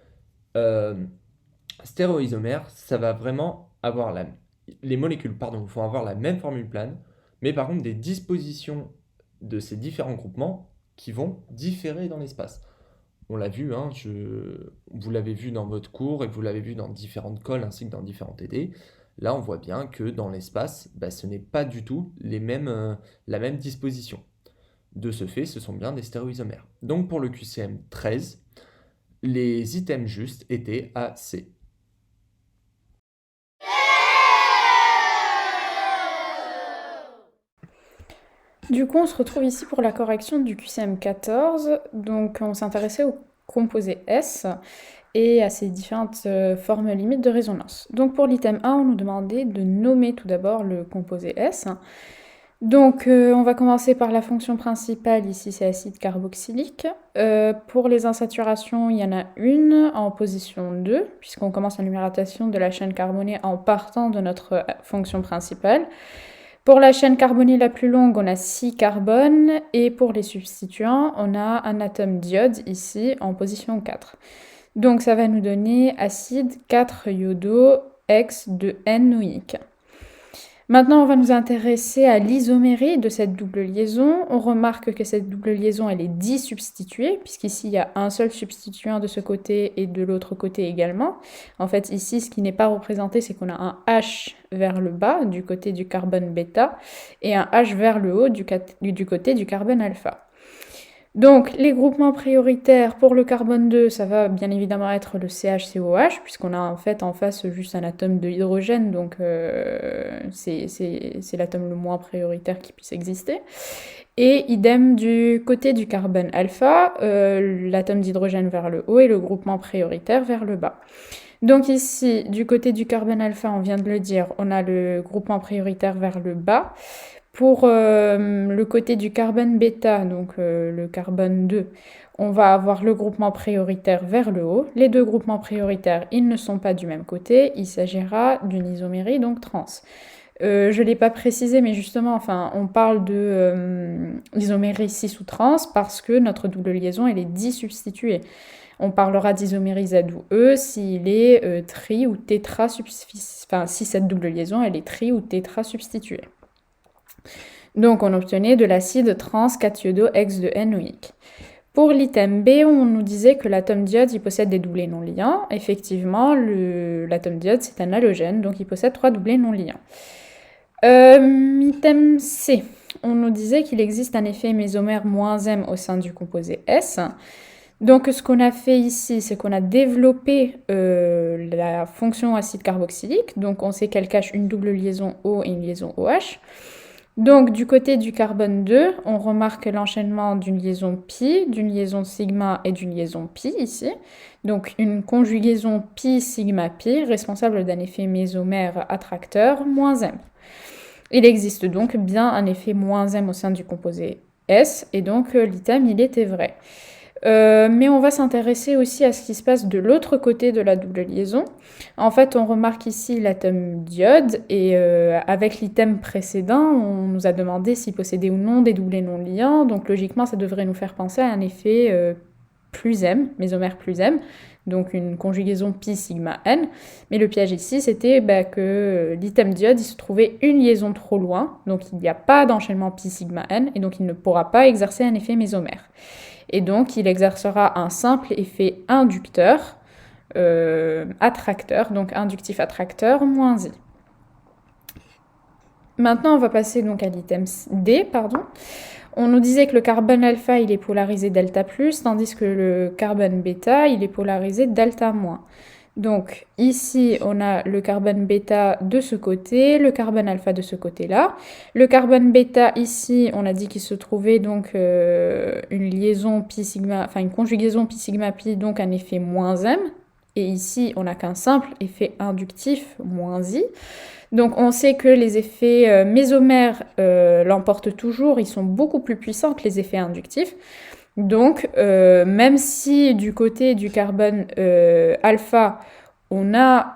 Stéréoisomère, ça va vraiment avoir les molécules vont avoir la même formule plane, mais par contre des dispositions de ces différents groupements qui vont différer dans l'espace. On l'a vu, hein, vous l'avez vu dans votre cours et vous l'avez vu dans différentes colles ainsi que dans différents TD. Là, on voit bien que dans l'espace, ce n'est pas du tout la même disposition. De ce fait, ce sont bien des stéréoisomères. Donc pour le QCM 13, les items justes étaient A, C. Du coup, on se retrouve ici pour la correction du QCM 14. Donc, on s'intéressait au composé S et à ses différentes formes limites de résonance. Donc, pour l'item 1, on nous demandait de nommer tout d'abord le composé S. Donc, on va commencer par la fonction principale. Ici, c'est acide carboxylique. Pour les insaturations, il y en a une en position 2, puisqu'on commence la numérotation de la chaîne carbonée en partant de notre fonction principale. Pour la chaîne carbonée la plus longue, on a 6 carbones, et pour les substituants, on a un atome d'iode ici en position 4. Donc ça va nous donner acide 4-iodo-X2N-OIC. Maintenant, on va nous intéresser à l'isomérie de cette double liaison. On remarque que cette double liaison, elle est disubstituée, puisqu'ici, il y a un seul substituant de ce côté et de l'autre côté également. En fait, ici, ce qui n'est pas représenté, c'est qu'on a un H vers le bas, du côté du carbone bêta, et un H vers le haut, du côté du carbone alpha. Donc, les groupements prioritaires pour le carbone 2, ça va bien évidemment être le CH-COH, puisqu'on a en fait en face juste un atome de hydrogène, donc c'est l'atome le moins prioritaire qui puisse exister. Et idem du côté du carbone alpha, l'atome d'hydrogène vers le haut et le groupement prioritaire vers le bas. Donc ici, du côté du carbone alpha, on vient de le dire, on a le groupement prioritaire vers le bas. Pour le côté du carbone bêta, donc le carbone 2, on va avoir le groupement prioritaire vers le haut. Les deux groupements prioritaires, ils ne sont pas du même côté. Il s'agira d'une isomérie, donc trans. Je ne l'ai pas précisé, mais justement, on parle de l'isomérie cis ou trans parce que notre double liaison, elle est disubstituée. On parlera d'isomérie Z ou E s'il est tri ou tétra si cette double liaison, elle est tri ou tétra substituée. Donc on obtenait de l'acide trans 4-iodo-X2N-OIC. Pour l'item B, on nous disait que l'atome d'iode, il possède des doublés non liants. Effectivement, l'atome d'iode, c'est un halogène, donc il possède 3 doublés non liants. Item C, on nous disait qu'il existe un effet mésomère -M au sein du composé S. Donc ce qu'on a fait ici, c'est qu'on a développé la fonction acide carboxylique. Donc on sait qu'elle cache une double liaison O et une liaison OH. Donc du côté du carbone 2, on remarque l'enchaînement d'une liaison pi, d'une liaison sigma et d'une liaison pi ici. Donc une conjugaison pi sigma pi responsable d'un effet mésomère attracteur -M. Il existe donc bien un effet -M au sein du composé S et donc l'item il était vrai. Mais on va s'intéresser aussi à ce qui se passe de l'autre côté de la double liaison. En fait, on remarque ici l'atome d'iode et avec l'item précédent, on nous a demandé s'il possédait ou non des doublés non liants. Donc logiquement, ça devrait nous faire penser à un effet +M, mésomère +M, donc une conjugaison pi sigma n. Mais le piège ici, c'était que l'item d'iode, il se trouvait une liaison trop loin, donc il n'y a pas d'enchaînement pi sigma n, et donc il ne pourra pas exercer un effet mésomère. Et donc, il exercera un simple effet inducteur, attracteur, donc inductif attracteur, -I. Maintenant, on va passer donc à l'item D, On nous disait que le carbone alpha, il est polarisé delta+, tandis que le carbone bêta, il est polarisé delta-. Donc ici, on a le carbone bêta de ce côté, le carbone alpha de ce côté-là. Le carbone bêta ici, on a dit qu'il se trouvait donc une liaison pi sigma, une conjugaison pi sigma pi, donc un effet -M. Et ici, on n'a qu'un simple effet inductif -I. Donc on sait que les effets mésomères l'emportent toujours, ils sont beaucoup plus puissants que les effets inductifs. Donc, même si du côté du carbone alpha, on a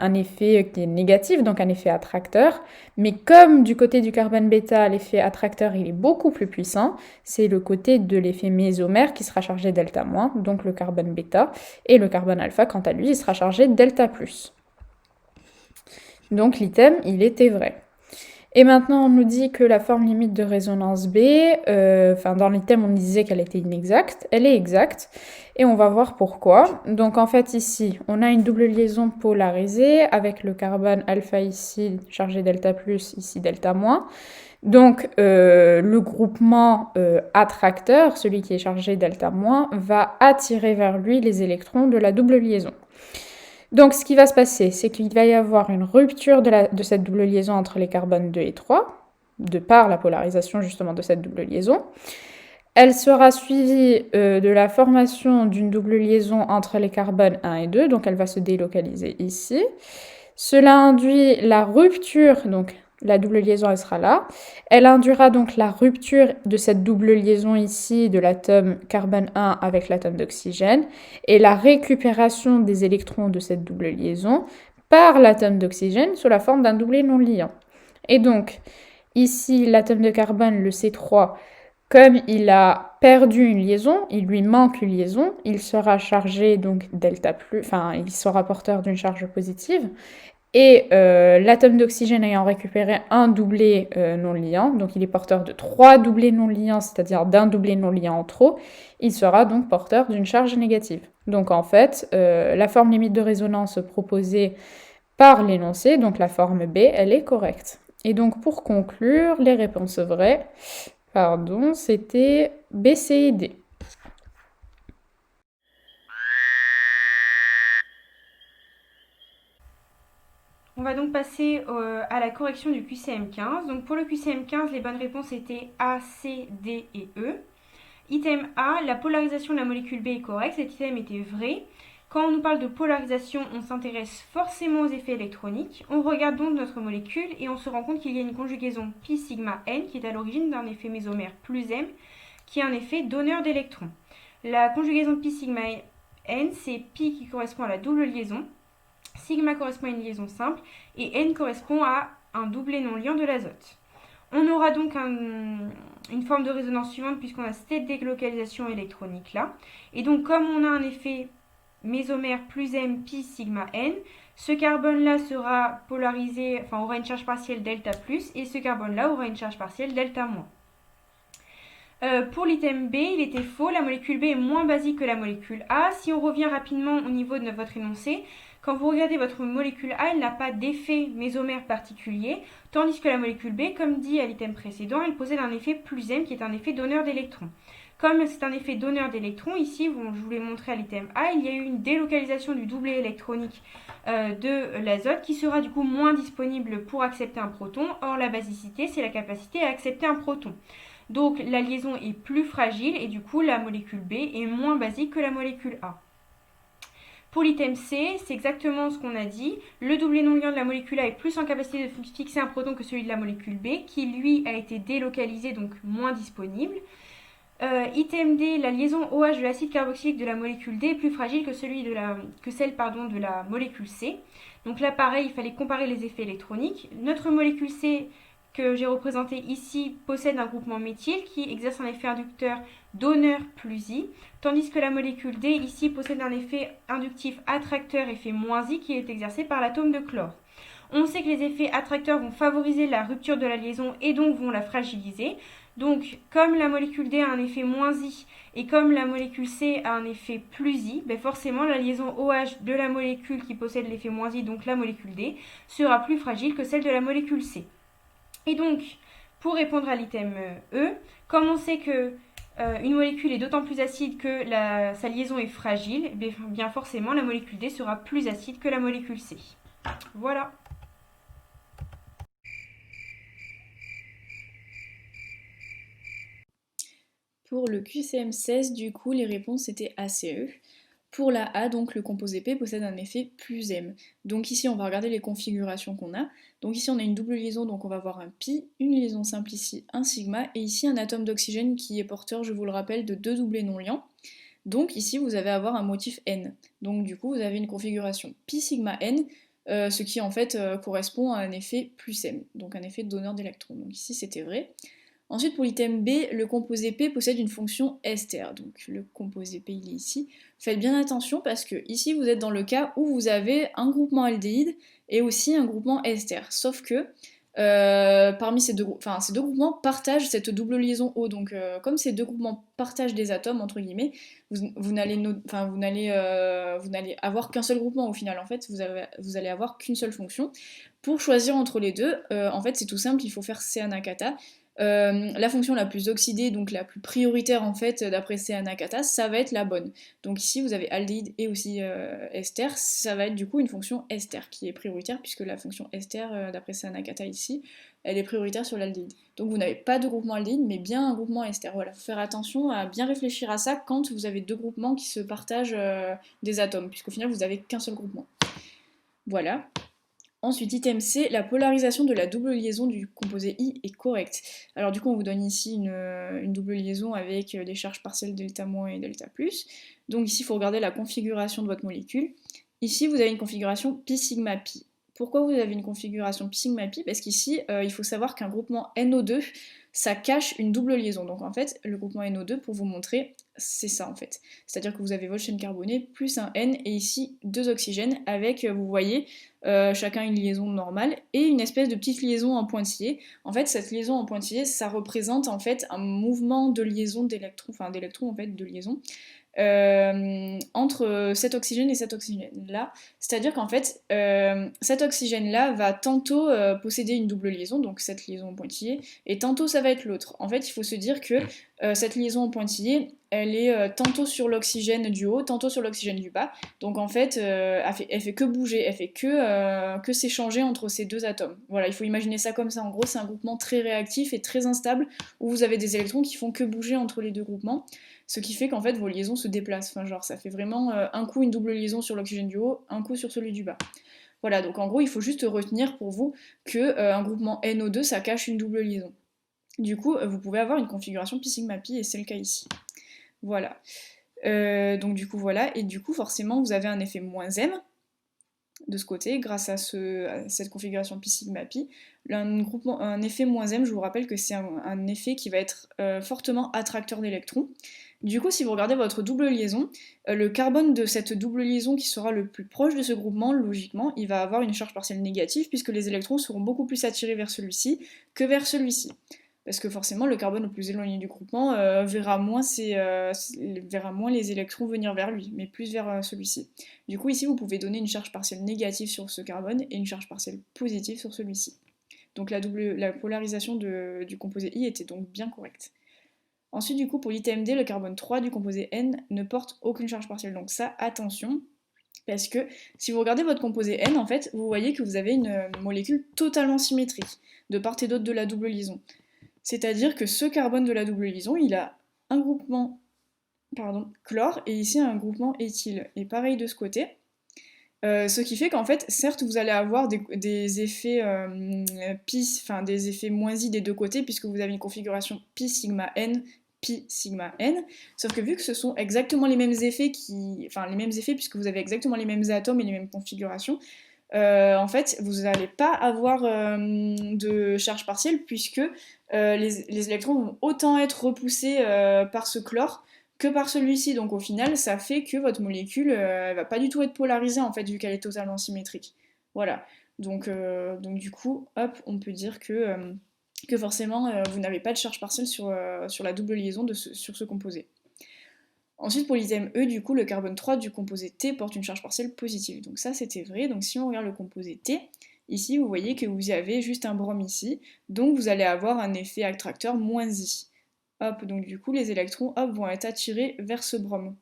un effet qui est négatif, donc un effet attracteur, mais comme du côté du carbone bêta, l'effet attracteur il est beaucoup plus puissant, c'est le côté de l'effet mésomère qui sera chargé delta-, donc le carbone bêta, et le carbone alpha, quant à lui, il sera chargé delta+. Donc l'item, il était vrai. Et maintenant, on nous dit que la forme limite de résonance B, dans l'item, on disait qu'elle était inexacte. Elle est exacte. Et on va voir pourquoi. Donc, en fait, ici, on a une double liaison polarisée avec le carbone alpha ici, chargé delta plus, ici delta moins. Donc, le groupement attracteur, celui qui est chargé delta moins, va attirer vers lui les électrons de la double liaison. Donc, ce qui va se passer, c'est qu'il va y avoir une rupture de cette double liaison entre les carbones 2 et 3, de par la polarisation justement de cette double liaison. Elle sera suivie de la formation d'une double liaison entre les carbones 1 et 2, donc elle va se délocaliser ici. Cela induit la rupture, donc la double liaison elle sera là. Elle induira donc la rupture de cette double liaison ici de l'atome carbone 1 avec l'atome d'oxygène et la récupération des électrons de cette double liaison par l'atome d'oxygène sous la forme d'un doublet non liant. Et donc ici l'atome de carbone, le C3, comme il a perdu une liaison, il lui manque une liaison, il sera chargé donc delta plus, il sera porteur d'une charge positive. Et l'atome d'oxygène ayant récupéré un doublet non liant, donc il est porteur de 3 doublets non liants, c'est-à-dire d'un doublet non liant en trop, il sera donc porteur d'une charge négative. Donc en fait, la forme limite de résonance proposée par l'énoncé, donc la forme B, elle est correcte. Et donc pour conclure, les réponses vraies, c'était B, C et D. On va donc passer à la correction du QCM15. Donc pour le QCM15, les bonnes réponses étaient A, C, D et E. Item A, la polarisation de la molécule B est correcte, cet item était vrai. Quand on nous parle de polarisation, on s'intéresse forcément aux effets électroniques. On regarde donc notre molécule et on se rend compte qu'il y a une conjugaison pi sigma n qui est à l'origine d'un effet mésomère plus m, qui est un effet donneur d'électrons. La conjugaison pi sigma n, c'est pi qui correspond à la double liaison, sigma correspond à une liaison simple et n correspond à un doublet non liant de l'azote. On aura donc une forme de résonance suivante puisqu'on a cette délocalisation électronique là. Et donc comme on a un effet mésomère plus m pi sigma n, ce carbone là sera polarisé, aura une charge partielle delta plus et ce carbone là aura une charge partielle delta moins. Pour l'item B, il était faux, la molécule B est moins basique que la molécule A. Si on revient rapidement au niveau de votre énoncé, quand vous regardez votre molécule A, elle n'a pas d'effet mésomère particulier, tandis que la molécule B, comme dit à l'item précédent, elle possède un effet plus M qui est un effet donneur d'électrons. Comme c'est un effet donneur d'électrons, ici, je vous l'ai montré à l'item A, il y a eu une délocalisation du doublet électronique de l'azote qui sera du coup moins disponible pour accepter un proton. Or, la basicité, c'est la capacité à accepter un proton. Donc, la liaison est plus fragile et du coup, la molécule B est moins basique que la molécule A. Pour l'item C, c'est exactement ce qu'on a dit. Le doublet non liant de la molécule A est plus en capacité de fixer un proton que celui de la molécule B, qui lui a été délocalisé, donc moins disponible. Item D, la liaison OH de l'acide carboxylique de la molécule D est plus fragile que celle de la molécule C. Donc là, pareil, il fallait comparer les effets électroniques. Notre molécule C, que j'ai représenté ici, possède un groupement méthyle qui exerce un effet inducteur donneur plus I, tandis que la molécule D ici possède un effet inductif attracteur effet moins I qui est exercé par l'atome de chlore. On sait que les effets attracteurs vont favoriser la rupture de la liaison et donc vont la fragiliser. Donc, comme la molécule D a un effet moins I et comme la molécule C a un effet plus I, forcément la liaison OH de la molécule qui possède l'effet moins I, donc la molécule D, sera plus fragile que celle de la molécule C. Et donc, pour répondre à l'item E, comme on sait que une molécule est d'autant plus acide que sa liaison est fragile, bien forcément la molécule D sera plus acide que la molécule C. Voilà. Pour le QCM16, du coup, les réponses étaient ACE. Pour la A, donc le composé P possède un effet plus M. Donc ici, on va regarder les configurations qu'on a. Donc ici, on a une double liaison, donc on va avoir un pi, une liaison simple ici, un sigma, et ici un atome d'oxygène qui est porteur, je vous le rappelle, de 2 doublets non liants. Donc ici, vous allez avoir un motif N. Donc du coup, vous avez une configuration pi sigma N, ce qui en fait correspond à un effet plus M, donc un effet donneur d'électrons. Donc ici, c'était vrai. Ensuite, pour l'item B, le composé P possède une fonction ester. Donc le composé P, il est ici. Faites bien attention parce que ici, vous êtes dans le cas où vous avez un groupement aldéhyde et aussi un groupement ester. Sauf que Parmi ces deux groupements partagent cette double liaison O. Donc, comme ces deux groupements partagent des atomes, entre guillemets, vous n'allez avoir qu'un seul groupement au final. En fait, vous allez avoir qu'une seule fonction. Pour choisir entre les deux, en fait, c'est tout simple, il faut faire C-Anakata. La fonction la plus oxydée, donc la plus prioritaire en fait d'après C-Anakata, ça va être la bonne. Donc ici vous avez aldéhyde et aussi ester, ça va être du coup une fonction ester qui est prioritaire puisque la fonction ester d'après C-Anakata ici, elle est prioritaire sur l'aldéhyde. Donc vous n'avez pas de groupement aldéhyde mais bien un groupement ester. Voilà, faut faire attention à bien réfléchir à ça quand vous avez deux groupements qui se partagent des atomes, puisqu'au final vous n'avez qu'un seul groupement. Voilà. Ensuite, item C, la polarisation de la double liaison du composé I est correcte. Alors du coup, on vous donne ici une double liaison avec des charges partielles delta- et delta+. Donc ici, il faut regarder la configuration de votre molécule. Ici, vous avez une configuration pi sigma pi. Pourquoi vous avez une configuration pi sigma pi? Parce qu'ici, il faut savoir qu'un groupement NO2, ça cache une double liaison. Donc en fait, le groupement NO2, pour vous montrer, c'est ça en fait. C'est-à-dire que vous avez votre chaîne carbonée plus un N et ici deux oxygènes avec, vous voyez, chacun une liaison normale et une espèce de petite liaison en pointillé. En fait, cette liaison en pointillé, ça représente en fait un mouvement de liaison d'électrons, en fait, de liaison, entre cet oxygène et cet oxygène-là. C'est-à-dire qu'en fait, cet oxygène-là va tantôt posséder une double liaison, donc cette liaison en pointillé, et tantôt ça va être l'autre. En fait, il faut se dire que cette liaison en pointillé, elle est tantôt sur l'oxygène du haut, tantôt sur l'oxygène du bas. Donc en fait, elle fait que bouger, elle fait que s'échanger entre ces deux atomes. Voilà, il faut imaginer ça comme ça. En gros, c'est un groupement très réactif et très instable, où vous avez des électrons qui font que bouger entre les deux groupements. Ce qui fait qu'en fait vos liaisons se déplacent. Enfin, genre, ça fait vraiment un coup une double liaison sur l'oxygène du haut, un coup sur celui du bas. Voilà, donc en gros, il faut juste retenir pour vous que un groupement NO2, ça cache une double liaison. Du coup, vous pouvez avoir une configuration pi sigma pi, et c'est le cas ici. Voilà. Donc du coup, voilà. Et du coup, forcément, vous avez un effet moins M de ce côté, grâce à cette configuration pi sigma pi. Un effet moins M, je vous rappelle que c'est un effet qui va être fortement attracteur d'électrons. Du coup, si vous regardez votre double liaison, le carbone de cette double liaison qui sera le plus proche de ce groupement, logiquement, il va avoir une charge partielle négative puisque les électrons seront beaucoup plus attirés vers celui-ci que vers celui-ci. Parce que forcément, le carbone le plus éloigné du groupement verra moins les électrons venir vers lui, mais plus vers celui-ci. Du coup, ici, vous pouvez donner une charge partielle négative sur ce carbone et une charge partielle positive sur celui-ci. Donc la polarisation du composé I était donc bien correcte. Ensuite, du coup, pour l'item D, le carbone 3 du composé N ne porte aucune charge partielle. Donc ça, attention, parce que si vous regardez votre composé N, en fait, vous voyez que vous avez une molécule totalement symétrique, de part et d'autre de la double liaison. C'est-à-dire que ce carbone de la double liaison, il a un groupement chlore et ici un groupement éthyle. Et pareil de ce côté. Ce qui fait qu'en fait, certes, vous allez avoir des effets des effets moins I des deux côtés, puisque vous avez une configuration pi sigma n, pi sigma n, sauf que vu que ce sont exactement les mêmes effets puisque vous avez exactement les mêmes atomes et les mêmes configurations, en fait, vous n'allez pas avoir de charge partielle, puisque les électrons vont autant être repoussés par ce chlore que par celui-ci. Donc au final, ça fait que votre molécule elle va pas du tout être polarisée en fait, vu qu'elle est totalement symétrique. Voilà. Donc du coup, hop, on peut dire que forcément, vous n'avez pas de charge partielle sur la double liaison sur ce composé. Ensuite, pour l'item E, du coup, le carbone 3 du composé T porte une charge partielle positive. Donc ça, c'était vrai. Donc si on regarde le composé T, ici, vous voyez que vous avez juste un brome ici. Donc vous allez avoir un effet attracteur moins I. Hop, donc du coup, les électrons vont être attirés vers ce brome.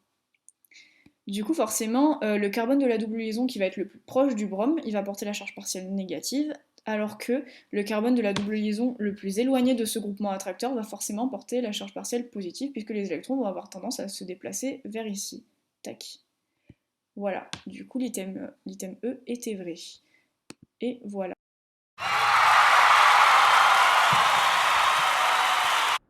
Du coup, forcément, le carbone de la double liaison qui va être le plus proche du brome, il va porter la charge partielle négative, alors que le carbone de la double liaison le plus éloigné de ce groupement attracteur va forcément porter la charge partielle positive, puisque les électrons vont avoir tendance à se déplacer vers ici. Tac. Voilà, du coup l'item E était vrai. Et voilà.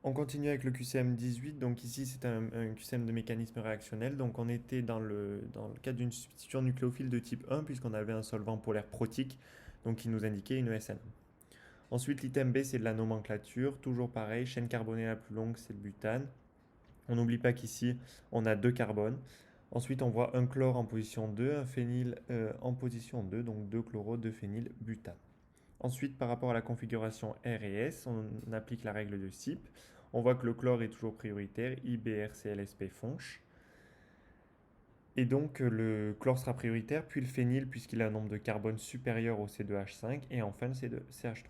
On continue avec le QCM 18, donc ici c'est un QCM de mécanisme réactionnel, donc on était dans le cadre d'une substitution nucléophile de type 1 puisqu'on avait un solvant polaire protique, donc qui nous indiquait une ESN. Ensuite l'item B c'est de la nomenclature, toujours pareil, chaîne carbonée la plus longue c'est le butane. On n'oublie pas qu'ici on a 2 carbones. Ensuite on voit un chlore en position 2, un phényl en position 2, donc 2 chloro, 2 phényl, butane. Ensuite, par rapport à la configuration R et S, on applique la règle de CYP. On voit que le chlore est toujours prioritaire, IBrClSP fonche. Et donc le chlore sera prioritaire, puis le phényl puisqu'il a un nombre de carbone supérieur au C2H5, et enfin le CH3.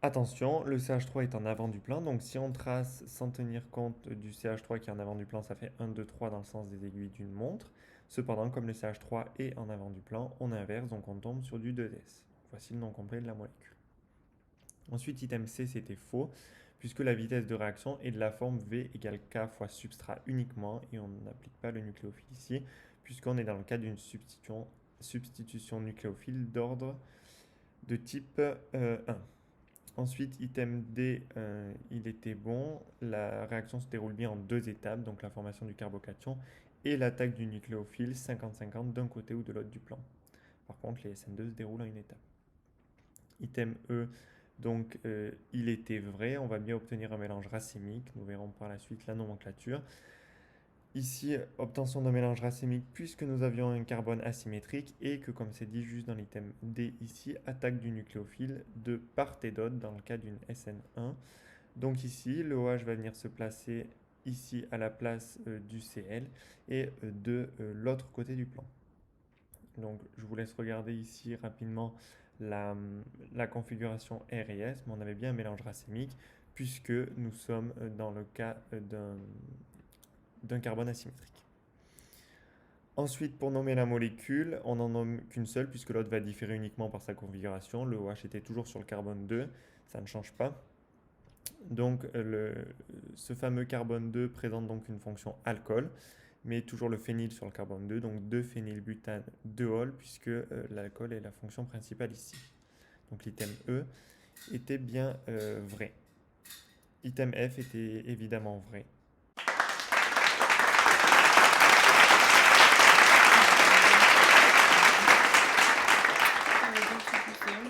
Attention, le CH3 est en avant du plan, donc si on trace sans tenir compte du CH3 qui est en avant du plan, ça fait 1, 2, 3 dans le sens des aiguilles d'une montre. Cependant, comme le CH3 est en avant du plan, on inverse, donc on tombe sur du 2S. Voici le nom complet de la molécule. Ensuite, item C, c'était faux, puisque la vitesse de réaction est de la forme V égale K fois substrat uniquement, et on n'applique pas le nucléophile ici, puisqu'on est dans le cas d'une substitution nucléophile d'ordre de type 1. Ensuite, item D, il était bon. La réaction se déroule bien en 2 étapes, donc la formation du carbocation et l'attaque du nucléophile 50-50 d'un côté ou de l'autre du plan. Par contre, les SN2 se déroulent en une étape. Item E, donc il était vrai. On va bien obtenir un mélange racémique. Nous verrons par la suite la nomenclature. Ici, obtention d'un mélange racémique puisque nous avions un carbone asymétrique et que, comme c'est dit juste dans l'item D ici, attaque du nucléophile de part et d'autre dans le cas d'une SN1. Donc ici, le OH va venir se placer ici à la place du Cl et de l'autre côté du plan. Donc je vous laisse regarder ici rapidement la configuration R et S, mais on avait bien un mélange racémique puisque nous sommes dans le cas d'un carbone asymétrique. Ensuite, pour nommer la molécule, on n'en nomme qu'une seule puisque l'autre va différer uniquement par sa configuration. Le OH était toujours sur le carbone 2, ça ne change pas. Donc ce fameux carbone 2 présente donc une fonction alcool, mais toujours le phényl sur le carbone 2, donc 2-phénylbutane 2-ol, puisque l'alcool est la fonction principale ici. Donc l'item E était bien vrai. Item F était évidemment vrai.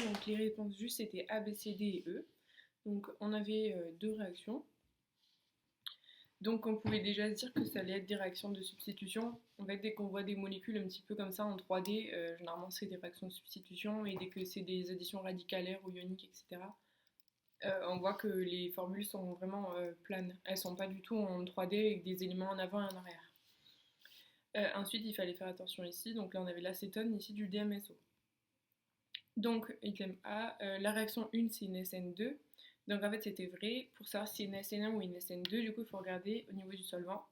Donc les réponses justes étaient A, B, C, D et E. Donc on avait 2 réactions. Donc on pouvait déjà se dire que ça allait être des réactions de substitution. En fait, dès qu'on voit des molécules un petit peu comme ça en 3D, généralement c'est des réactions de substitution, et dès que c'est des additions radicalaires ou ioniques, etc., on voit que les formules sont vraiment planes. Elles sont pas du tout en 3D avec des éléments en avant et en arrière. Ensuite, il fallait faire attention ici. Donc là, on avait l'acétone, ici du DMSO. Donc, item A, la réaction 1, c'est une SN2. Donc en fait, c'était vrai. Pour savoir si c'est une SN1 ou une SN2, du coup, il faut regarder au niveau du solvant.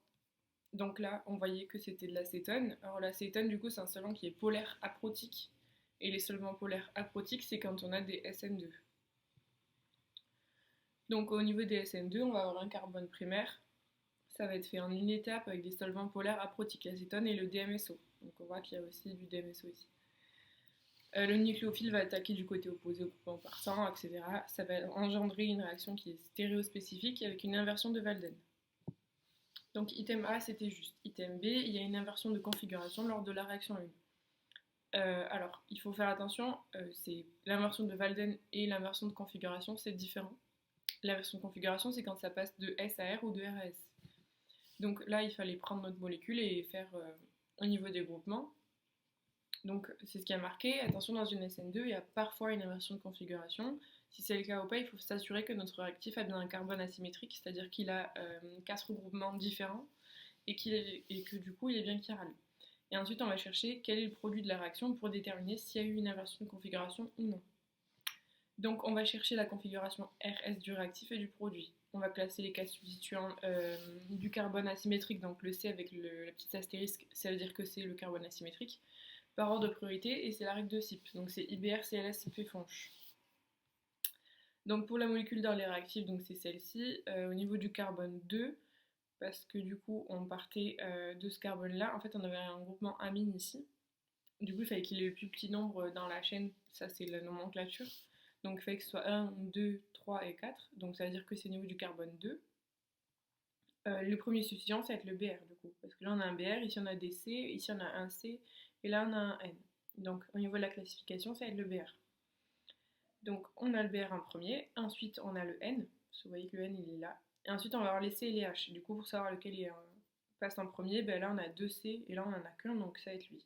Donc là, on voyait que c'était de l'acétone. Alors l'acétone, du coup, c'est un solvant qui est polaire aprotique. Et les solvants polaires aprotiques, c'est quand on a des SN2. Donc au niveau des SN2, on va avoir un carbone primaire. Ça va être fait en une étape avec des solvants polaires aprotiques, l'acétone et le DMSO. Donc on voit qu'il y a aussi du DMSO ici. Le nucléophile va attaquer du côté opposé au groupement partant, etc. Ça va engendrer une réaction qui est stéréospécifique avec une inversion de Walden. Donc item A, c'était juste. Item B, il y a une inversion de configuration lors de la réaction 1. Alors, il faut faire attention, c'est l'inversion de Walden et l'inversion de configuration, c'est différent. L'inversion de configuration, c'est quand ça passe de S à R ou de R à S. Donc là, il fallait prendre notre molécule et faire au niveau des groupements. Donc c'est ce qui a marqué. Attention, dans une SN2, il y a parfois une inversion de configuration. Si c'est le cas ou pas, il faut s'assurer que notre réactif a bien un carbone asymétrique, c'est-à-dire qu'il a 4 regroupements différents et que du coup, il est bien chiral. Et ensuite, on va chercher quel est le produit de la réaction pour déterminer s'il y a eu une inversion de configuration ou non. Donc on va chercher la configuration RS du réactif et du produit. On va classer les cas substituants du carbone asymétrique, donc le C avec la petite astérisque, ça veut dire que c'est le carbone asymétrique, par ordre de priorité, et c'est la règle de CYP, donc c'est IBrClSP fonche. Donc pour la molécule dans les réactifs, donc c'est celle-ci. Au niveau du carbone 2, parce que du coup on partait de ce carbone-là, en fait on avait un groupement amine ici. Du coup il fallait qu'il y ait le plus petit nombre dans la chaîne, ça c'est la nomenclature. Donc il fallait que ce soit 1, 2, 3 et 4, donc ça veut dire que c'est au niveau du carbone 2. Le premier substituant, ça va être le BR du coup, parce que là on a un BR, ici on a des C, ici on a un C, et là on a un N. Donc au niveau de la classification, ça va être le BR. Donc on a le BR en premier, ensuite on a le N, parce que vous voyez que le N il est là, et ensuite on va avoir les C et les H. Du coup pour savoir lequel il passe en premier, ben là on a 2 C, et là on en a qu'un, donc ça va être lui.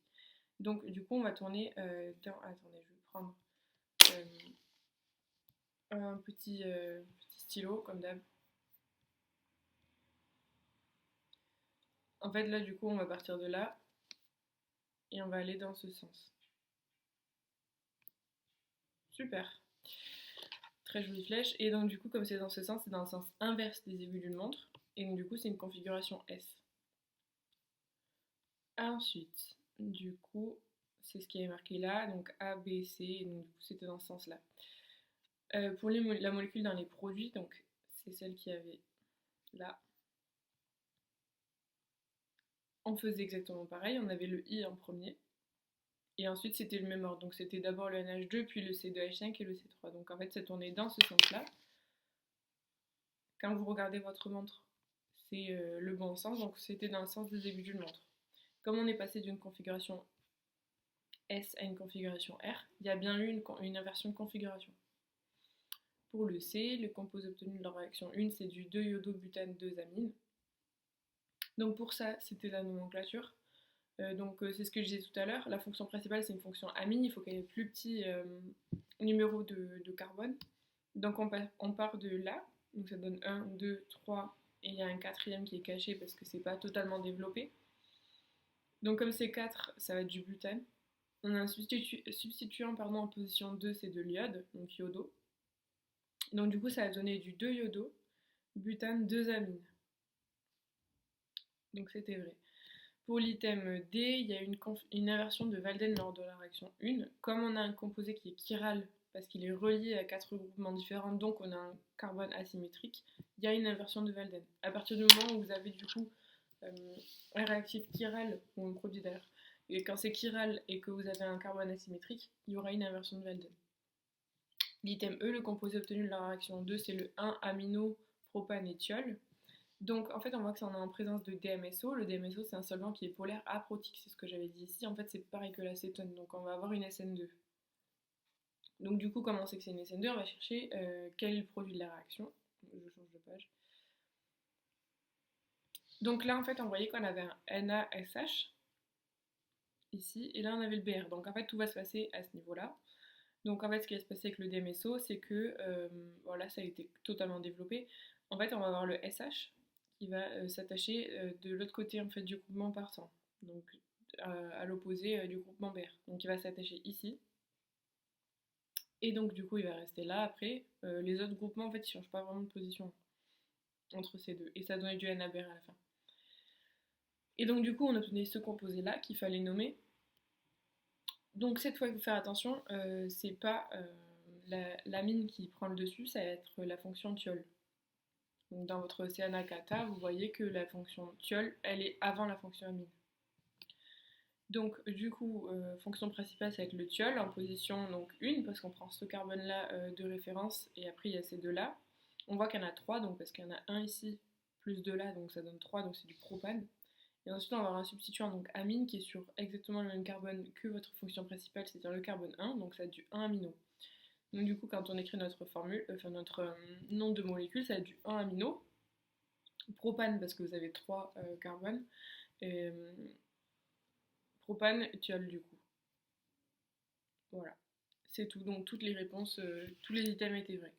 Donc du coup on va tourner dans... Attendez, je vais prendre un petit stylo, comme d'hab. En fait, là, du coup, on va partir de là et on va aller dans ce sens. Super. Très jolie flèche. Et donc, du coup, comme c'est dans ce sens, c'est dans le sens inverse des aiguilles d'une montre. Et donc, du coup, c'est une configuration S. Ensuite, du coup, c'est ce qui est marqué là, donc A, B, C, et donc, du coup, c'était dans ce sens-là. Pour la molécule dans les produits, donc, c'est celle qui avait là. On faisait exactement pareil, on avait le I en premier. Et ensuite, c'était le même ordre. Donc, c'était d'abord le NH2, puis le C2H5 et le C3. Donc, en fait, ça tournait dans ce sens-là. Quand vous regardez votre montre, c'est le bon sens. Donc, c'était dans le sens des aiguilles d'une montre. Comme on est passé d'une configuration S à une configuration R, il y a bien eu une inversion de configuration. Pour le C, le composé obtenu de la réaction 1, c'est du 2-iodo-butane 2-amine. Donc, pour ça, c'était la nomenclature. C'est ce que je disais tout à l'heure, la fonction principale c'est une fonction amine, il faut qu'elle ait le plus petit numéro de carbone. Donc on part de là, donc ça donne 1, 2, 3, et il y a un quatrième qui est caché parce que c'est pas totalement développé. Donc comme c'est 4, ça va être du butane. On a un substituant en position 2, c'est de l'iode, donc iodo. Donc du coup ça va donner du 2-iodo, butane 2-amine. Donc c'était vrai. Pour l'item D, il y a une inversion de Walden lors de la réaction 1. Comme on a un composé qui est chiral, parce qu'il est relié à 4 groupements différents, donc on a un carbone asymétrique, il y a une inversion de Walden. À partir du moment où vous avez du coup un réactif chiral, ou un produit d'air, et quand c'est chiral et que vous avez un carbone asymétrique, il y aura une inversion de Walden. L'item E, le composé obtenu de la réaction 2, c'est le 1-aminopropane et thiol. Donc en fait on voit que c'est en présence de DMSO. Le DMSO c'est un solvant qui est polaire aprotique, c'est ce que j'avais dit ici. En fait c'est pareil que l'acétone, donc on va avoir une SN2. Donc du coup comme on sait que c'est une SN2, on va chercher quel est le produit de la réaction. Je change de page. Donc là en fait on voyait qu'on avait un NaSH ici, et là on avait le Br. Donc en fait tout va se passer à ce niveau-là. Donc en fait ce qui va se passer avec le DMSO c'est que, voilà ça a été totalement développé. En fait on va avoir le SH qui va s'attacher de l'autre côté en fait du groupement partant, donc à l'opposé du groupement Br. Donc il va s'attacher ici, et donc du coup il va rester là après. Les autres groupements en fait ils changent pas vraiment de position entre ces deux, et ça donnait du NaBr à la fin. Et donc du coup on obtenait ce composé là qu'il fallait nommer. Donc cette fois il faut faire attention, c'est pas l'amine qui prend le dessus, ça va être la fonction thiol. Donc dans votre CNA-kata, vous voyez que la fonction thiol, elle est avant la fonction amine. Donc du coup, fonction principale, ça va être le thiol en position donc 1, parce qu'on prend ce carbone-là de référence, et après il y a ces deux-là. On voit qu'il y en a 3, donc parce qu'il y en a un ici, plus 2 là, donc ça donne 3, donc c'est du propane. Et ensuite on va avoir un substituant, donc amine, qui est sur exactement le même carbone que votre fonction principale, c'est-à-dire le carbone 1, donc ça a du 1-amino. Donc du coup, quand on écrit notre formule, notre nom de molécule, ça a du 1-amino. Propane, parce que vous avez 3 carbones. Et, propane, thiol du coup. Voilà. C'est tout. Donc toutes les réponses, tous les items étaient vrais.